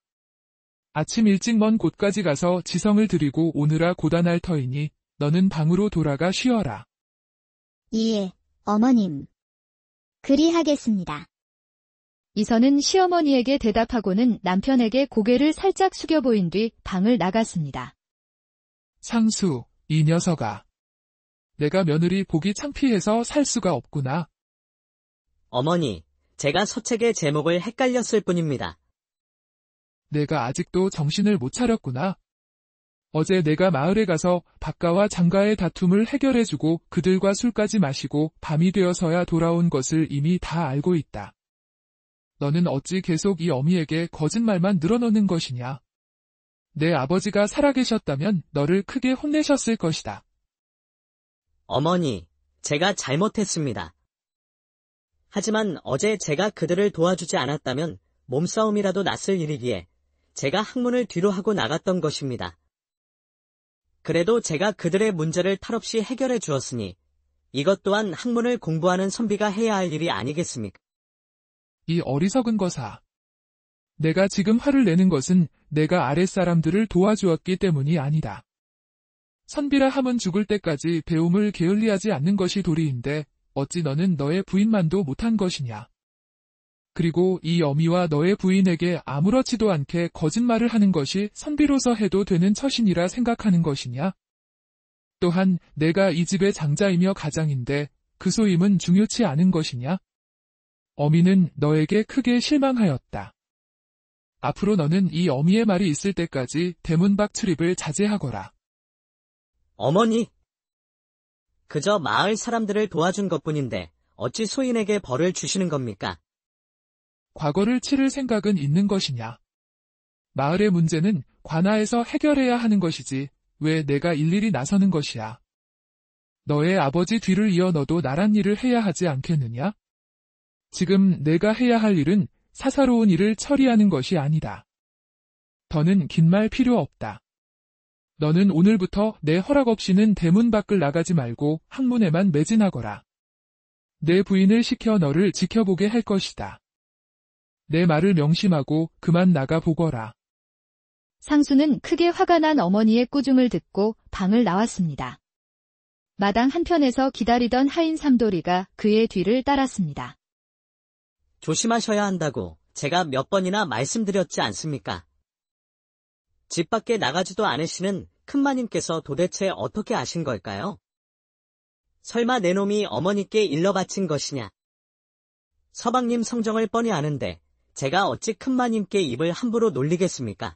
아침 일찍 먼 곳까지 가서 지성을 드리고 오느라 고단할 터이니 너는 방으로 돌아가 쉬어라. 예, 어머님. 그리하겠습니다. 이선은 시어머니에게 대답하고는 남편에게 고개를 살짝 숙여 보인 뒤 방을 나갔습니다. 상수, 이 녀석아. 내가 며느리 보기 창피해서 살 수가 없구나. 어머니, 제가 서책의 제목을 헷갈렸을 뿐입니다. 내가 아직도 정신을 못 차렸구나. 어제 내가 마을에 가서 박가와 장가의 다툼을 해결해주고 그들과 술까지 마시고 밤이 되어서야 돌아온 것을 이미 다 알고 있다. 너는 어찌 계속 이 어미에게 거짓말만 늘어놓는 것이냐? 내 아버지가 살아계셨다면 너를 크게 혼내셨을 것이다. 어머니, 제가 잘못했습니다. 하지만 어제 제가 그들을 도와주지 않았다면 몸싸움이라도 났을 일이기에 제가 학문을 뒤로 하고 나갔던 것입니다. 그래도 제가 그들의 문제를 탈없이 해결해 주었으니 이것 또한 학문을 공부하는 선비가 해야 할 일이 아니겠습니까? 이 어리석은 거사. 내가 지금 화를 내는 것은 내가 아랫사람들을 도와주었기 때문이 아니다. 선비라 함은 죽을 때까지 배움을 게을리하지 않는 것이 도리인데 어찌 너는 너의 부인만도 못한 것이냐. 그리고 이 어미와 너의 부인에게 아무렇지도 않게 거짓말을 하는 것이 선비로서 해도 되는 처신이라 생각하는 것이냐? 또한 내가 이 집의 장자이며 가장인데 그 소임은 중요치 않은 것이냐? 어미는 너에게 크게 실망하였다. 앞으로 너는 이 어미의 말이 있을 때까지 대문 밖 출입을 자제하거라. 어머니! 그저 마을 사람들을 도와준 것뿐인데 어찌 소인에게 벌을 주시는 겁니까? 과거를 치를 생각은 있는 것이냐? 마을의 문제는 관아에서 해결해야 하는 것이지 왜 내가 일일이 나서는 것이야? 너의 아버지 뒤를 이어 너도 나란 일을 해야 하지 않겠느냐? 지금 내가 해야 할 일은 사사로운 일을 처리하는 것이 아니다. 더는 긴 말 필요 없다. 너는 오늘부터 내 허락 없이는 대문 밖을 나가지 말고 학문에만 매진하거라. 내 부인을 시켜 너를 지켜보게 할 것이다. 내 말을 명심하고 그만 나가 보거라. 상수는 크게 화가 난 어머니의 꾸중을 듣고 방을 나왔습니다. 마당 한편에서 기다리던 하인 삼돌이가 그의 뒤를 따랐습니다. 조심하셔야 한다고 제가 몇 번이나 말씀드렸지 않습니까? 집 밖에 나가지도 않으시는 큰마님께서 도대체 어떻게 아신 걸까요? 설마 내 놈이 어머니께 일러 바친 것이냐? 서방님 성정을 뻔히 아는데 제가 어찌 큰마님께 입을 함부로 놀리겠습니까?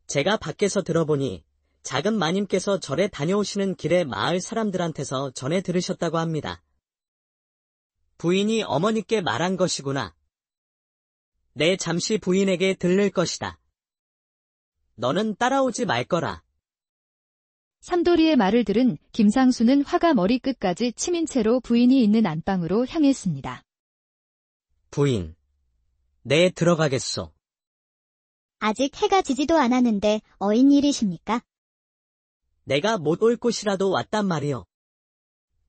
제가 밖에서 들어보니 작은 마님께서 절에 다녀오시는 길에 마을 사람들한테서 전해 들으셨다고 합니다. 부인이 어머니께 말한 것이구나. 내 잠시 부인에게 들를 것이다. 너는 따라오지 말거라. 삼돌이의 말을 들은 김상수는 화가 머리끝까지 치민 채로 부인이 있는 안방으로 향했습니다. 부인, 내 들어가겠소. 아직 해가 지지도 않았는데 어인 일이십니까? 내가 못 올 곳이라도 왔단 말이오.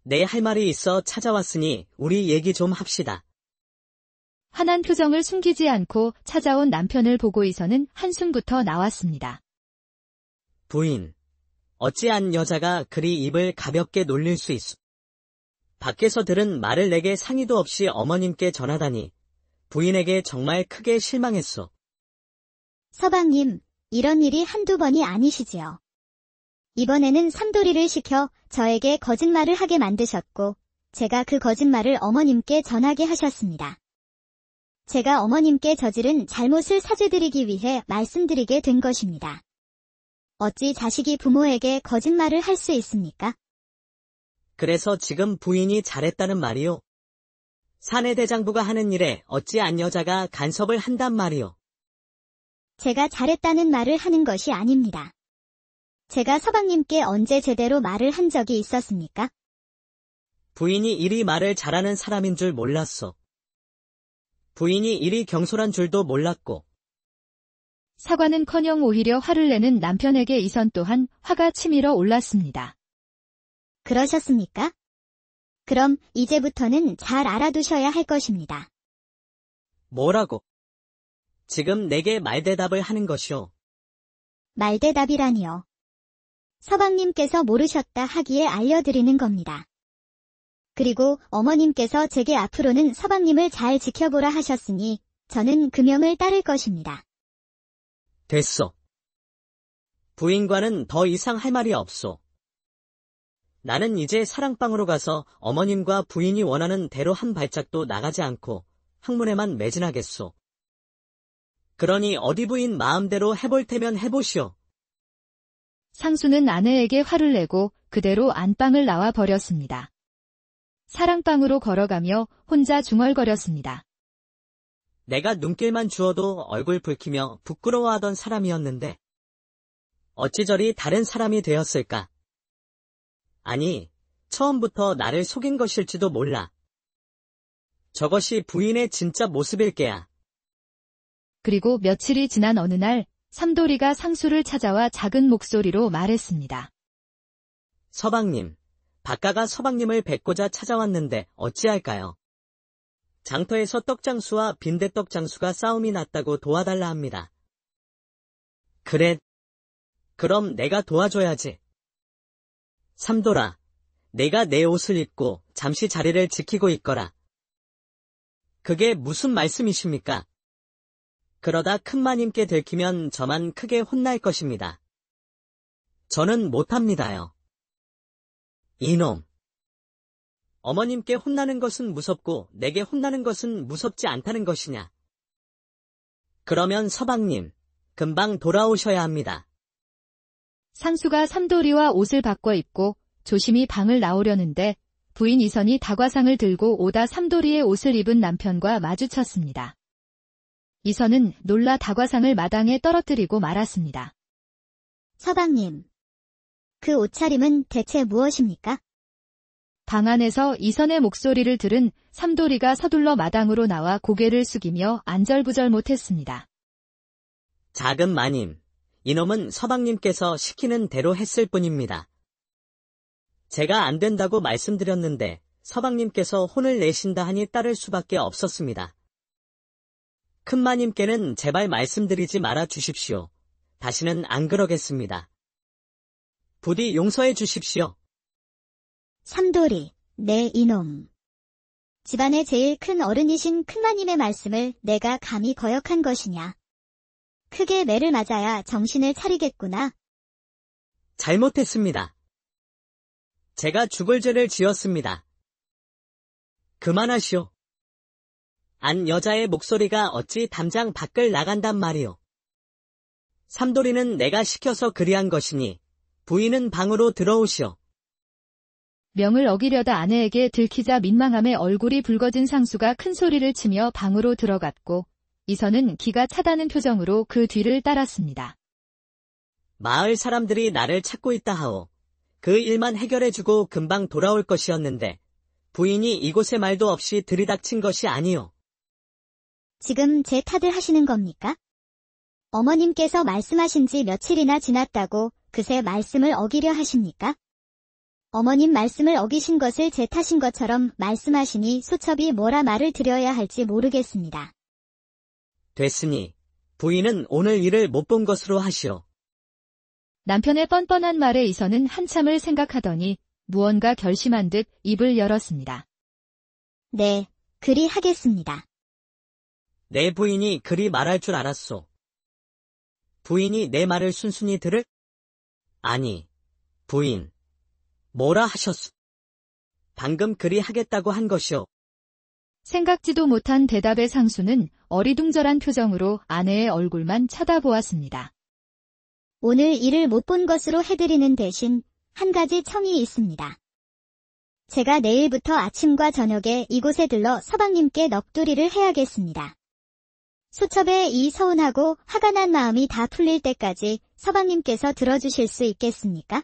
내 할 말이 있어 찾아왔으니 우리 얘기 좀 합시다. 환한 표정을 숨기지 않고 찾아온 남편을 보고이서는 한숨부터 나왔습니다. 부인, 어찌한 여자가 그리 입을 가볍게 놀릴 수 있소. 밖에서 들은 말을 내게 상의도 없이 어머님께 전하다니 부인에게 정말 크게 실망했소. 서방님, 이런 일이 한두 번이 아니시지요. 이번에는 삼돌이를 시켜 저에게 거짓말을 하게 만드셨고, 제가 그 거짓말을 어머님께 전하게 하셨습니다. 제가 어머님께 저지른 잘못을 사죄드리기 위해 말씀드리게 된 것입니다. 어찌 자식이 부모에게 거짓말을 할 수 있습니까? 그래서 지금 부인이 잘했다는 말이오. 사내 대장부가 하는 일에 어찌한 여자가 간섭을 한단 말이오. 제가 잘했다는 말을 하는 것이 아닙니다. 제가 서방님께 언제 제대로 말을 한 적이 있었습니까? 부인이 이리 말을 잘하는 사람인 줄 몰랐소. 부인이 이리 경솔한 줄도 몰랐고. 사과는커녕 오히려 화를 내는 남편에게 이선 또한 화가 치밀어 올랐습니다. 그러셨습니까? 그럼 이제부터는 잘 알아두셔야 할 것입니다. 뭐라고? 지금 내게 말대답을 하는 것이오. 말대답이라니요. 서방님께서 모르셨다 하기에 알려드리는 겁니다. 그리고 어머님께서 제게 앞으로는 서방님을 잘 지켜보라 하셨으니 저는 그 명을 따를 것입니다. 됐소. 부인과는 더 이상 할 말이 없소. 나는 이제 사랑방으로 가서 어머님과 부인이 원하는 대로 한 발짝도 나가지 않고 학문에만 매진하겠소. 그러니 어디 부인 마음대로 해볼 테면 해보시오. 상수는 아내에게 화를 내고 그대로 안방을 나와 버렸습니다. 사랑방으로 걸어가며 혼자 중얼거렸습니다. 내가 눈길만 주어도 얼굴 붉히며 부끄러워하던 사람이었는데 어찌 저리 다른 사람이 되었을까? 아니, 처음부터 나를 속인 것일지도 몰라. 저것이 부인의 진짜 모습일 게야. 그리고 며칠이 지난 어느 날 삼돌이가 상수를 찾아와 작은 목소리로 말했습니다. 서방님, 박가가 서방님을 뵙고자 찾아왔는데 어찌할까요? 장터에서 떡장수와 빈대떡장수가 싸움이 났다고 도와달라 합니다. 그래. 그럼 내가 도와줘야지. 삼돌아, 내가 내 옷을 입고 잠시 자리를 지키고 있거라. 그게 무슨 말씀이십니까? 그러다 큰마님께 들키면 저만 크게 혼날 것입니다. 저는 못합니다요. 이놈. 어머님께 혼나는 것은 무섭고 내게 혼나는 것은 무섭지 않다는 것이냐. 그러면 서방님, 금방 돌아오셔야 합니다. 상수가 삼돌이와 옷을 바꿔 입고 조심히 방을 나오려는데 부인 이선이 다과상을 들고 오다 삼돌이의 옷을 입은 남편과 마주쳤습니다. 이선은 놀라 다과상을 마당에 떨어뜨리고 말았습니다. 서방님, 그 옷차림은 대체 무엇입니까? 방 안에서 이선의 목소리를 들은 삼돌이가 서둘러 마당으로 나와 고개를 숙이며 안절부절 못했습니다. 작은 마님, 이놈은 서방님께서 시키는 대로 했을 뿐입니다. 제가 안 된다고 말씀드렸는데 서방님께서 혼을 내신다 하니 따를 수밖에 없었습니다. 큰마님께는 제발 말씀드리지 말아 주십시오. 다시는 안 그러겠습니다. 부디 용서해 주십시오. 삼돌이, 내 이놈. 집안의 제일 큰 어른이신 큰마님의 말씀을 내가 감히 거역한 것이냐. 크게 매를 맞아야 정신을 차리겠구나. 잘못했습니다. 제가 죽을 죄를 지었습니다. 그만하시오. 안 여자의 목소리가 어찌 담장 밖을 나간단 말이오. 삼돌이는 내가 시켜서 그리한 것이니 부인은 방으로 들어오시오. 명을 어기려다 아내에게 들키자 민망함에 얼굴이 붉어진 상수가 큰 소리를 치며 방으로 들어갔고 이선은 기가 차다는 표정으로 그 뒤를 따랐습니다. 마을 사람들이 나를 찾고 있다 하오. 그 일만 해결해주고 금방 돌아올 것이었는데 부인이 이곳에 말도 없이 들이닥친 것이 아니오. 지금 제 탓을 하시는 겁니까? 어머님께서 말씀하신 지 며칠이나 지났다고 그새 말씀을 어기려 하십니까? 어머님 말씀을 어기신 것을 제 탓인 것처럼 말씀하시니 소첩이 뭐라 말을 드려야 할지 모르겠습니다. 됐으니 부인은 오늘 일을 못 본 것으로 하시오. 남편의 뻔뻔한 말에 이선은 한참을 생각하더니 무언가 결심한 듯 입을 열었습니다. 네, 그리 하겠습니다. 내 부인이 그리 말할 줄 알았소. 부인이 내 말을 순순히 들을? 아니, 부인. 뭐라 하셨소? 방금 그리 하겠다고 한 것이오. 생각지도 못한 대답의 상수는 어리둥절한 표정으로 아내의 얼굴만 쳐다보았습니다. 오늘 일을 못 본 것으로 해드리는 대신 한 가지 청이 있습니다. 제가 내일부터 아침과 저녁에 이곳에 들러 서방님께 넋두리를 해야겠습니다. 소첩의 이 서운하고 화가 난 마음이 다 풀릴 때까지 서방님께서 들어주실 수 있겠습니까?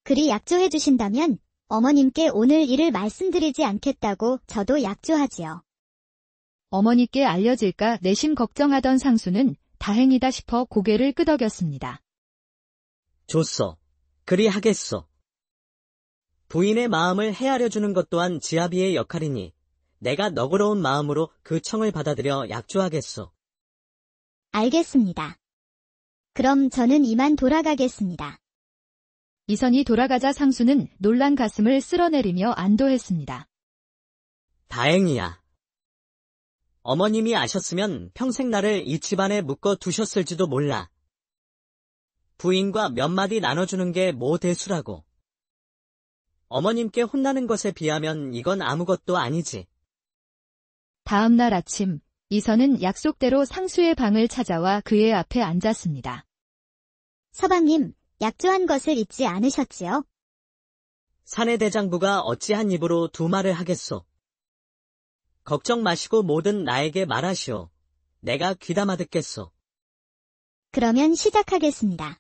그리 약조해 주신다면 어머님께 오늘 일을 말씀드리지 않겠다고 저도 약조하지요. 어머니께 알려질까 내심 걱정하던 상수는 다행이다 싶어 고개를 끄덕였습니다. 좋소. 그리 하겠소. 부인의 마음을 헤아려 주는 것 또한 지아비의 역할이니 내가 너그러운 마음으로 그 청을 받아들여 약조하겠소. 알겠습니다. 그럼 저는 이만 돌아가겠습니다. 이선이 돌아가자 상수는 놀란 가슴을 쓸어내리며 안도했습니다. 다행이야. 어머님이 아셨으면 평생 나를 이 집안에 묶어 두셨을지도 몰라. 부인과 몇 마디 나눠주는 게 뭐 대수라고. 어머님께 혼나는 것에 비하면 이건 아무것도 아니지. 다음 날 아침, 이선은 약속대로 상수의 방을 찾아와 그의 앞에 앉았습니다. 서방님, 약조한 것을 잊지 않으셨지요? 사내대장부가 어찌한 입으로 두 말을 하겠소. 걱정 마시고 뭐든 나에게 말하시오. 내가 귀담아 듣겠소. 그러면 시작하겠습니다.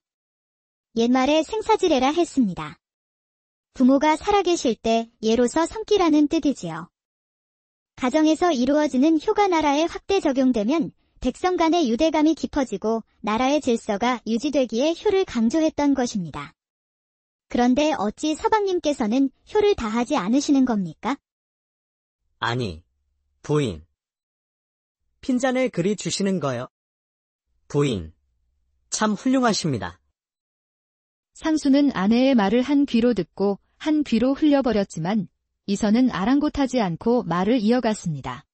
옛말에 생사지례라 했습니다. 부모가 살아계실 때 예로서 섬기라는 뜻이지요. 가정에서 이루어지는 효가 나라에 확대 적용되면 백성 간의 유대감이 깊어지고 나라의 질서가 유지되기에 효를 강조했던 것입니다. 그런데 어찌 서방님께서는 효를 다하지 않으시는 겁니까? 아니, 부인. 핀잔을 그리 주시는 거요. 부인, 참 훌륭하십니다. 상수는 아내의 말을 한 귀로 듣고 한 귀로 흘려버렸지만 이선은 아랑곳하지 않고 말을 이어갔습니다.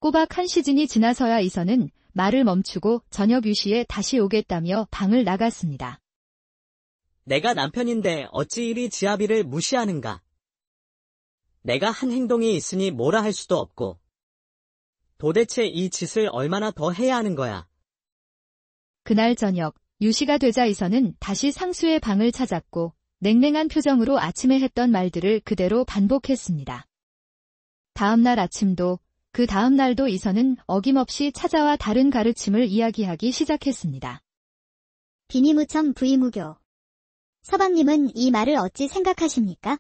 꼬박 한 시즌이 지나서야 이선은 말을 멈추고 저녁 유시에 다시 오겠다며 방을 나갔습니다. 내가 남편인데 어찌 이리 지아비를 무시하는가? 내가 한 행동이 있으니 뭐라 할 수도 없고. 도대체 이 짓을 얼마나 더 해야 하는 거야? 그날 저녁 유시가 되자 이선은 다시 상수의 방을 찾았고 냉랭한 표정으로 아침에 했던 말들을 그대로 반복했습니다. 다음 날 아침도 그 다음 날도 이선은 어김없이 찾아와 다른 가르침을 이야기하기 시작했습니다. 비니무첨 부이무교. 서방님은 이 말을 어찌 생각하십니까?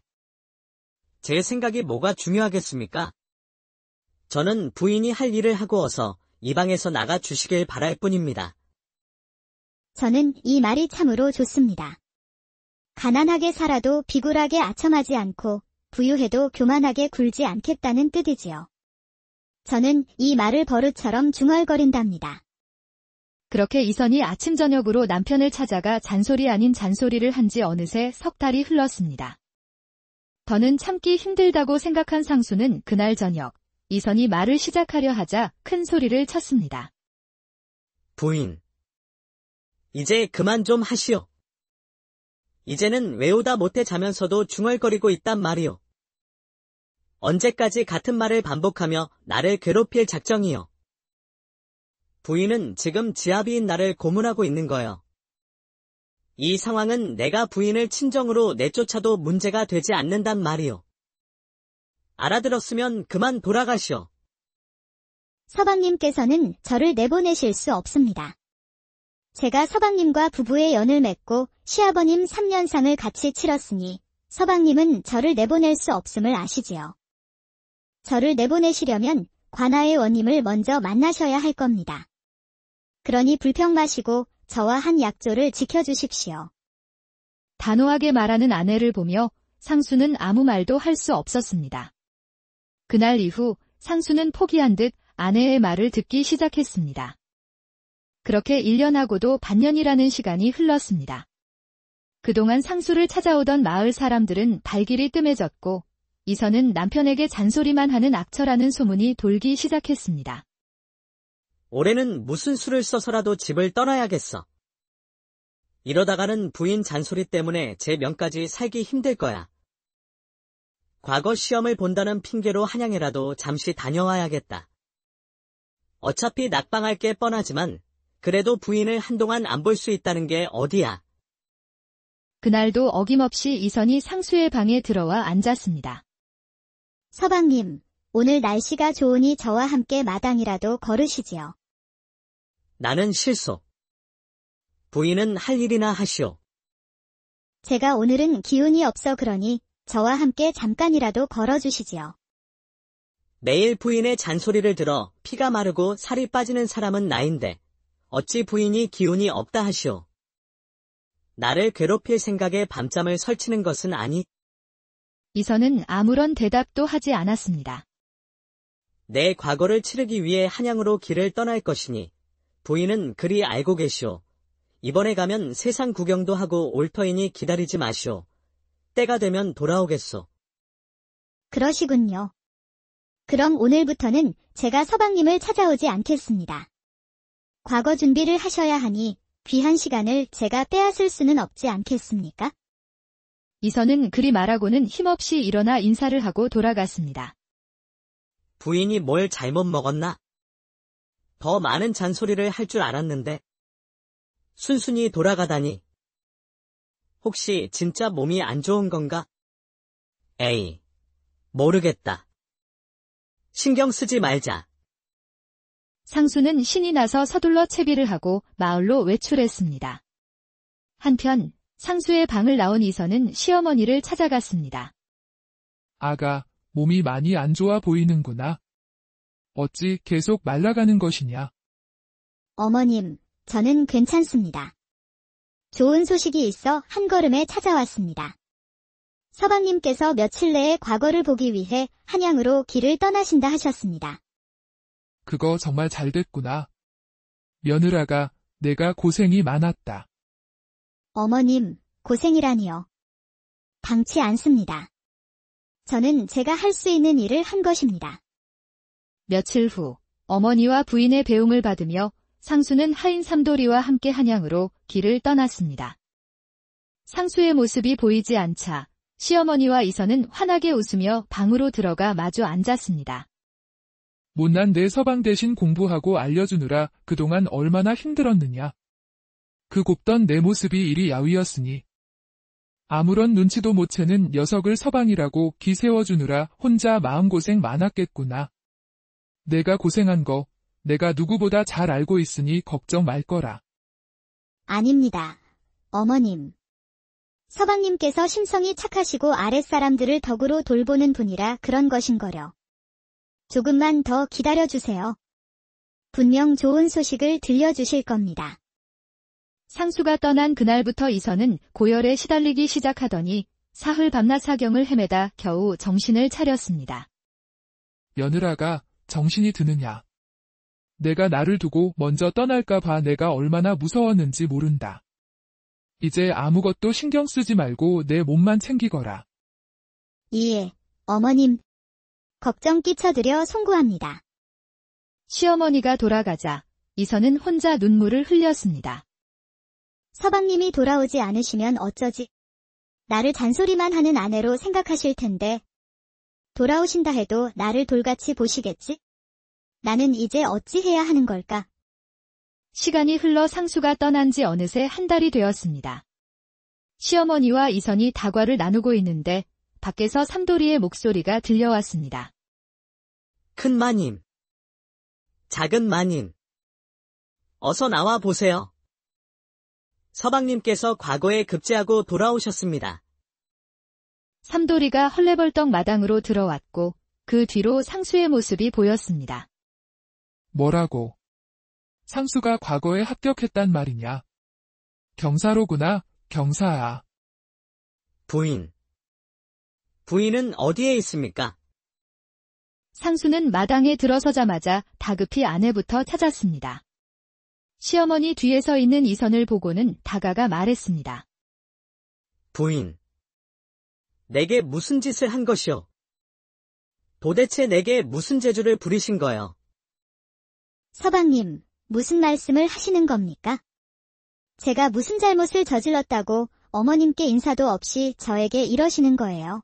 제 생각이 뭐가 중요하겠습니까? 저는 부인이 할 일을 하고 어서 이 방에서 나가 주시길 바랄 뿐입니다. 저는 이 말이 참으로 좋습니다. 가난하게 살아도 비굴하게 아첨하지 않고 부유해도 교만하게 굴지 않겠다는 뜻이지요. 저는 이 말을 버릇처럼 중얼거린답니다. 그렇게 이선이 아침 저녁으로 남편을 찾아가 잔소리 아닌 잔소리를 한 지 어느새 석 달이 흘렀습니다. 더는 참기 힘들다고 생각한 상수는 그날 저녁 이선이 말을 시작하려 하자 큰 소리를 쳤습니다. 부인, 이제 그만 좀 하시오. 이제는 외우다 못해 자면서도 중얼거리고 있단 말이오. 언제까지 같은 말을 반복하며 나를 괴롭힐 작정이요. 부인은 지금 지아비인 나를 고문하고 있는 거요. 이 상황은 내가 부인을 친정으로 내쫓아도 문제가 되지 않는단 말이오. 알아들었으면 그만 돌아가시오. 서방님께서는 저를 내보내실 수 없습니다. 제가 서방님과 부부의 연을 맺고 시아버님 3년상을 같이 치렀으니 서방님은 저를 내보낼 수 없음을 아시지요. 저를 내보내시려면 관아의 원님을 먼저 만나셔야 할 겁니다. 그러니 불평 마시고 저와 한 약조를 지켜주십시오. 단호하게 말하는 아내를 보며 상수는 아무 말도 할 수 없었습니다. 그날 이후 상수는 포기한 듯 아내의 말을 듣기 시작했습니다. 그렇게 1년하고도 반년이라는 시간이 흘렀습니다. 그동안 상수를 찾아오던 마을 사람들은 발길이 뜸해졌고 이선은 남편에게 잔소리만 하는 악처라는 소문이 돌기 시작했습니다. 올해는 무슨 수를 써서라도 집을 떠나야겠어. 이러다가는 부인 잔소리 때문에 제 명까지 살기 힘들 거야. 과거 시험을 본다는 핑계로 한양에라도 잠시 다녀와야겠다. 어차피 낙방할 게 뻔하지만 그래도 부인을 한동안 안 볼 수 있다는 게 어디야. 그날도 어김없이 이선이 상수의 방에 들어와 앉았습니다. 서방님, 오늘 날씨가 좋으니 저와 함께 마당이라도 걸으시지요. 나는 실소. 부인은 할 일이나 하시오. 제가 오늘은 기운이 없어 그러니 저와 함께 잠깐이라도 걸어주시지요. 매일 부인의 잔소리를 들어 피가 마르고 살이 빠지는 사람은 나인데 어찌 부인이 기운이 없다 하시오. 나를 괴롭힐 생각에 밤잠을 설치는 것은 아니. 이선은 아무런 대답도 하지 않았습니다. 내 과거를 치르기 위해 한양으로 길을 떠날 것이니 부인은 그리 알고 계시오. 이번에 가면 세상 구경도 하고 올 터이니 기다리지 마시오. 때가 되면 돌아오겠소. 그러시군요. 그럼 오늘부터는 제가 서방님을 찾아오지 않겠습니다. 과거 준비를 하셔야 하니 귀한 시간을 제가 빼앗을 수는 없지 않겠습니까? 이선은 그리 말하고는 힘없이 일어나 인사를 하고 돌아갔습니다. 부인이 뭘 잘못 먹었나? 더 많은 잔소리를 할 줄 알았는데 순순히 돌아가다니. 혹시 진짜 몸이 안 좋은 건가? 에이, 모르겠다. 신경 쓰지 말자. 상수는 신이 나서 서둘러 채비를 하고 마을로 외출했습니다. 한편 상수의 방을 나온 이선은 시어머니를 찾아갔습니다. 아가, 몸이 많이 안 좋아 보이는구나. 어찌 계속 말라가는 것이냐? 어머님, 저는 괜찮습니다. 좋은 소식이 있어 한 걸음에 찾아왔습니다. 서방님께서 며칠 내에 과거를 보기 위해 한양으로 길을 떠나신다 하셨습니다. 그거 정말 잘 됐구나. 며느라가 내가 고생이 많았다. 어머님, 고생이라니요. 당치 않습니다. 저는 제가 할 수 있는 일을 한 것입니다. 며칠 후 어머니와 부인의 배웅을 받으며 상수는 하인 삼돌이와 함께 한양으로 길을 떠났습니다. 상수의 모습이 보이지 않자 시어머니와 이선은 환하게 웃으며 방으로 들어가 마주 앉았습니다. 못난 내 서방 대신 공부하고 알려주느라 그동안 얼마나 힘들었느냐. 그 곱던 내 모습이 이리 야위었으니 아무런 눈치도 못 채는 녀석을 서방이라고 기세워주느라 혼자 마음고생 많았겠구나. 내가 고생한 거 내가 누구보다 잘 알고 있으니 걱정 말 거라. 아닙니다. 어머님. 서방님께서 심성이 착하시고 아랫사람들을 덕으로 돌보는 분이라 그런 것인거려. 조금만 더 기다려주세요. 분명 좋은 소식을 들려주실 겁니다. 상수가 떠난 그날부터 이선은 고열에 시달리기 시작하더니 사흘 밤낮 사경을 헤매다 겨우 정신을 차렸습니다. 며느라가 정신이 드느냐. 내가 나를 두고 먼저 떠날까 봐 내가 얼마나 무서웠는지 모른다. 이제 아무것도 신경 쓰지 말고 내 몸만 챙기거라. 예, 어머님. 걱정 끼쳐드려 송구합니다. 시어머니가 돌아가자 이선은 혼자 눈물을 흘렸습니다. 서방님이 돌아오지 않으시면 어쩌지? 나를 잔소리만 하는 아내로 생각하실 텐데. 돌아오신다 해도 나를 돌같이 보시겠지? 나는 이제 어찌해야 하는 걸까? 시간이 흘러 상수가 떠난 지 어느새 한 달이 되었습니다. 시어머니와 이선이 다과를 나누고 있는데 밖에서 삼돌이의 목소리가 들려왔습니다. 큰 마님. 작은 마님. 어서 나와 보세요. 서방님께서 과거에 급제하고 돌아오셨습니다. 삼돌이가 헐레벌떡 마당으로 들어왔고 그 뒤로 상수의 모습이 보였습니다. 뭐라고? 상수가 과거에 합격했단 말이냐? 경사로구나, 경사야. 부인. 부인은 어디에 있습니까? 상수는 마당에 들어서자마자 다급히 아내부터 찾았습니다. 시어머니 뒤에 서 있는 이선을 보고는 다가가 말했습니다. 부인. 내게 무슨 짓을 한 것이오? 도대체 내게 무슨 재주를 부리신 거요? 서방님, 무슨 말씀을 하시는 겁니까? 제가 무슨 잘못을 저질렀다고 어머님께 인사도 없이 저에게 이러시는 거예요.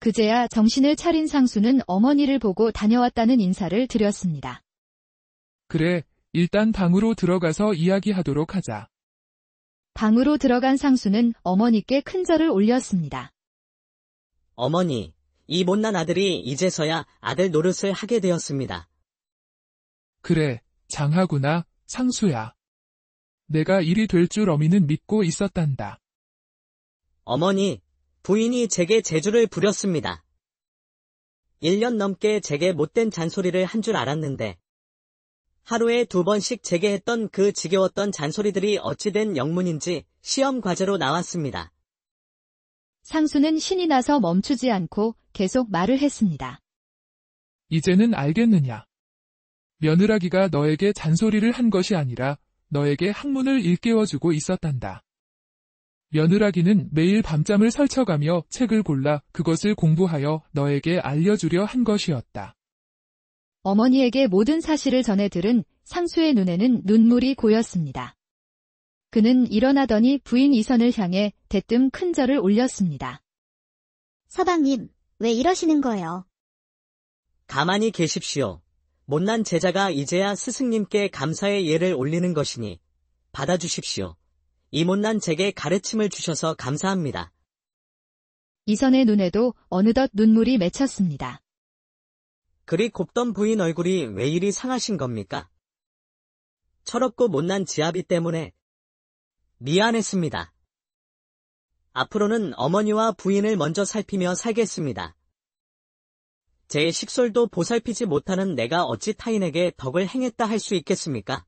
그제야 정신을 차린 상수는 어머니를 보고 다녀왔다는 인사를 드렸습니다. 그래, 일단 방으로 들어가서 이야기하도록 하자. 방으로 들어간 상수는 어머니께 큰 절을 올렸습니다. 어머니, 이 못난 아들이 이제서야 아들 노릇을 하게 되었습니다. 그래, 장하구나, 상수야. 내가 일이 될 줄 어미는 믿고 있었단다. 어머니, 부인이 제게 재주를 부렸습니다. 1년 넘게 제게 못된 잔소리를 한 줄 알았는데 하루에 2번씩 제게 했던 그 지겨웠던 잔소리들이 어찌된 영문인지 시험 과제로 나왔습니다. 상수는 신이 나서 멈추지 않고 계속 말을 했습니다. 이제는 알겠느냐? 며느라기가 너에게 잔소리를 한 것이 아니라 너에게 학문을 일깨워주고 있었단다. 며느라기는 매일 밤잠을 설쳐가며 책을 골라 그것을 공부하여 너에게 알려주려 한 것이었다. 어머니에게 모든 사실을 전해 들은 상수의 눈에는 눈물이 고였습니다. 그는 일어나더니 부인 이선을 향해 대뜸 큰 절을 올렸습니다. 서방님, 왜 이러시는 거예요? 가만히 계십시오. 못난 제자가 이제야 스승님께 감사의 예를 올리는 것이니 받아주십시오. 이 못난 제게 가르침을 주셔서 감사합니다. 이선의 눈에도 어느덧 눈물이 맺혔습니다. 그리 곱던 부인 얼굴이 왜 이리 상하신 겁니까? 철없고 못난 지아비 때문에 미안했습니다. 앞으로는 어머니와 부인을 먼저 살피며 살겠습니다. 제 식솔도 보살피지 못하는 내가 어찌 타인에게 덕을 행했다 할 수 있겠습니까?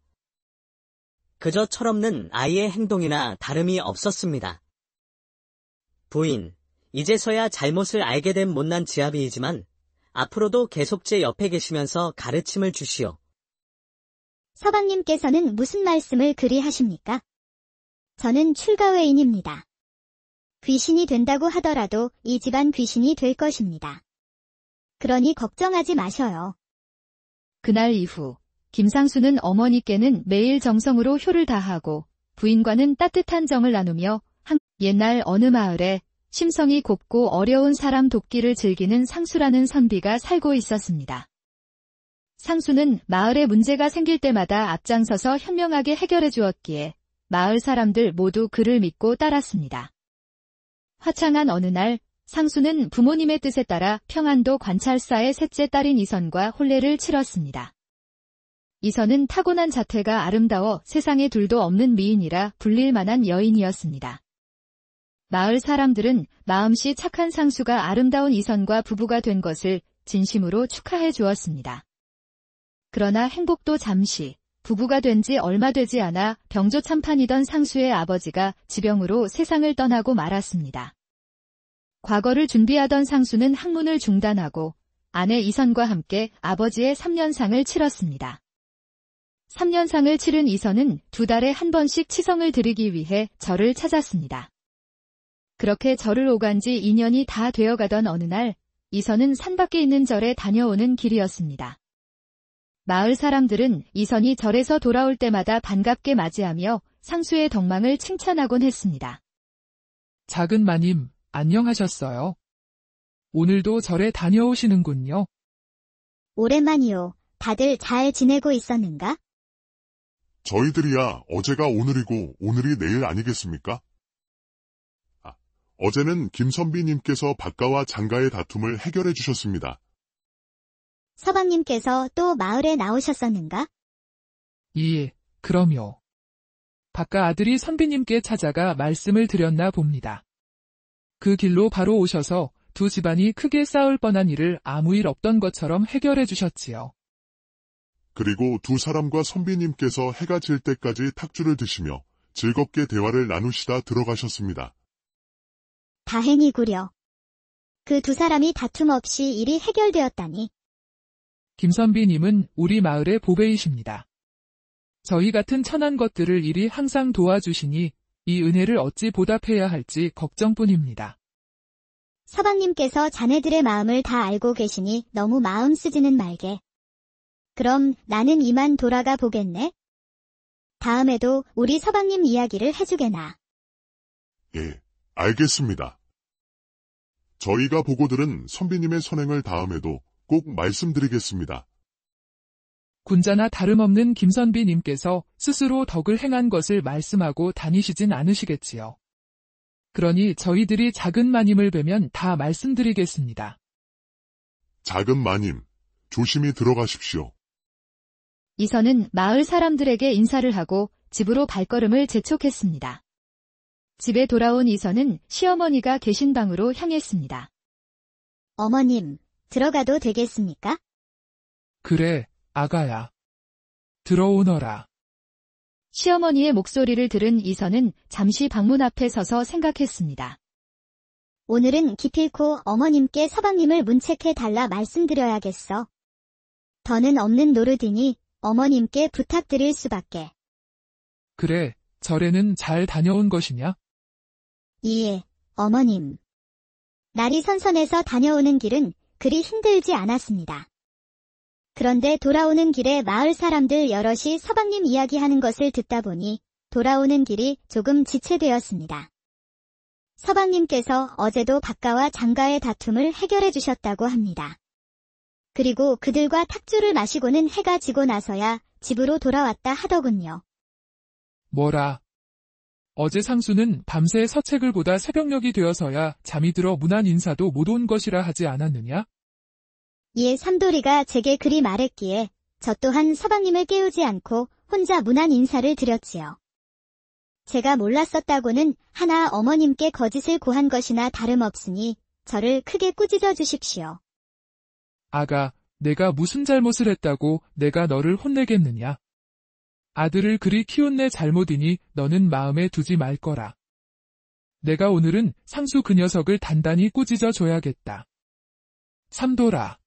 그저 철없는 아이의 행동이나 다름이 없었습니다. 부인, 이제서야 잘못을 알게 된 못난 지아비이지만 앞으로도 계속 제 옆에 계시면서 가르침을 주시오. 서방님께서는 무슨 말씀을 그리 하십니까? 저는 출가회인입니다. 귀신이 된다고 하더라도 이 집안 귀신이 될 것입니다. 그러니 걱정하지 마셔요. 그날 이후 김상수는 어머니께는 매일 정성으로 효를 다하고 부인과는 따뜻한 정을 나누며 옛날 어느 마을에 심성이 곱고 어려운 사람 돕기를 즐기는 상수라는 선비가 살고 있었습니다. 상수는 마을에 문제가 생길 때마다 앞장서서 현명하게 해결해 주었기에 마을 사람들 모두 그를 믿고 따랐습니다. 화창한 어느 날 상수는 부모님의 뜻에 따라 평안도 관찰사의 셋째 딸인 이선과 혼례를 치렀습니다. 이선은 타고난 자태가 아름다워 세상에 둘도 없는 미인이라 불릴 만한 여인이었습니다. 마을 사람들은 마음씨 착한 상수가 아름다운 이선과 부부가 된 것을 진심으로 축하해 주었습니다. 그러나 행복도 잠시, 부부가 된 지 얼마 되지 않아 병조참판이던 상수의 아버지가 지병으로 세상을 떠나고 말았습니다. 과거를 준비하던 상수는 학문을 중단하고 아내 이선과 함께 아버지의 3년상을 치렀습니다. 3년상을 치른 이선은 2달에 한 번씩 치성을 드리기 위해 절을 찾았습니다. 그렇게 절을 오간 지 2년이 다 되어가던 어느 날, 이선은 산밖에 있는 절에 다녀오는 길이었습니다. 마을 사람들은 이선이 절에서 돌아올 때마다 반갑게 맞이하며 상수의 덕망을 칭찬하곤 했습니다. 작은 마님, 안녕하셨어요. 오늘도 절에 다녀오시는군요. 오랜만이요. 다들 잘 지내고 있었는가? 저희들이야 어제가 오늘이고 오늘이 내일 아니겠습니까? 어제는 김선비님께서 박가와 장가의 다툼을 해결해 주셨습니다. 서방님께서 또 마을에 나오셨었는가? 예, 그럼요. 박가 아들이 선비님께 찾아가 말씀을 드렸나 봅니다. 그 길로 바로 오셔서 두 집안이 크게 싸울 뻔한 일을 아무 일 없던 것처럼 해결해 주셨지요. 그리고 두 사람과 선비님께서 해가 질 때까지 탁주를 드시며 즐겁게 대화를 나누시다 들어가셨습니다. 다행이구려. 그 두 사람이 다툼 없이 일이 해결되었다니. 김선비님은 우리 마을의 보배이십니다. 저희 같은 천한 것들을 이리 항상 도와주시니 이 은혜를 어찌 보답해야 할지 걱정뿐입니다. 서방님께서 자네들의 마음을 다 알고 계시니 너무 마음 쓰지는 말게. 그럼 나는 이만 돌아가 보겠네. 다음에도 우리 서방님 이야기를 해주게나. 예, 알겠습니다. 저희가 보고 들은 선비님의 선행을 다음에도 꼭 말씀드리겠습니다. 군자나 다름없는 김선비님께서 스스로 덕을 행한 것을 말씀하고 다니시진 않으시겠지요. 그러니 저희들이 작은 마님을 뵈면 다 말씀드리겠습니다. 작은 마님, 조심히 들어가십시오. 이선은 마을 사람들에게 인사를 하고 집으로 발걸음을 재촉했습니다. 집에 돌아온 이선은 시어머니가 계신 방으로 향했습니다. 어머님, 들어가도 되겠습니까? 그래, 아가야. 들어오너라. 시어머니의 목소리를 들은 이선은 잠시 방문 앞에 서서 생각했습니다. 오늘은 기필코 어머님께 서방님을 문책해 달라 말씀드려야겠어. 더는 없는 노릇이니 어머님께 부탁드릴 수밖에. 그래, 절에는 잘 다녀온 것이냐? 예, 어머님. 날이 선선해서 다녀오는 길은 그리 힘들지 않았습니다. 그런데 돌아오는 길에 마을 사람들 여럿이 서방님 이야기하는 것을 듣다 보니 돌아오는 길이 조금 지체되었습니다. 서방님께서 어제도 박가와 장가의 다툼을 해결해 주셨다고 합니다. 그리고 그들과 탁주를 마시고는 해가 지고 나서야 집으로 돌아왔다 하더군요. 뭐라? 어제 상수는 밤새 서책을 보다 새벽녘이 되어서야 잠이 들어 문안 인사도 못 온 것이라 하지 않았느냐? 예, 삼돌이가 제게 그리 말했기에 저 또한 서방님을 깨우지 않고 혼자 문안 인사를 드렸지요. 제가 몰랐었다고는 하나 어머님께 거짓을 고한 것이나 다름없으니 저를 크게 꾸짖어 주십시오. 아가, 내가 무슨 잘못을 했다고 내가 너를 혼내겠느냐? 아들을 그리 키운 내 잘못이니 너는 마음에 두지 말 거라. 내가 오늘은 상수 그 녀석을 단단히 꾸짖어 줘야겠다. 삼돌아.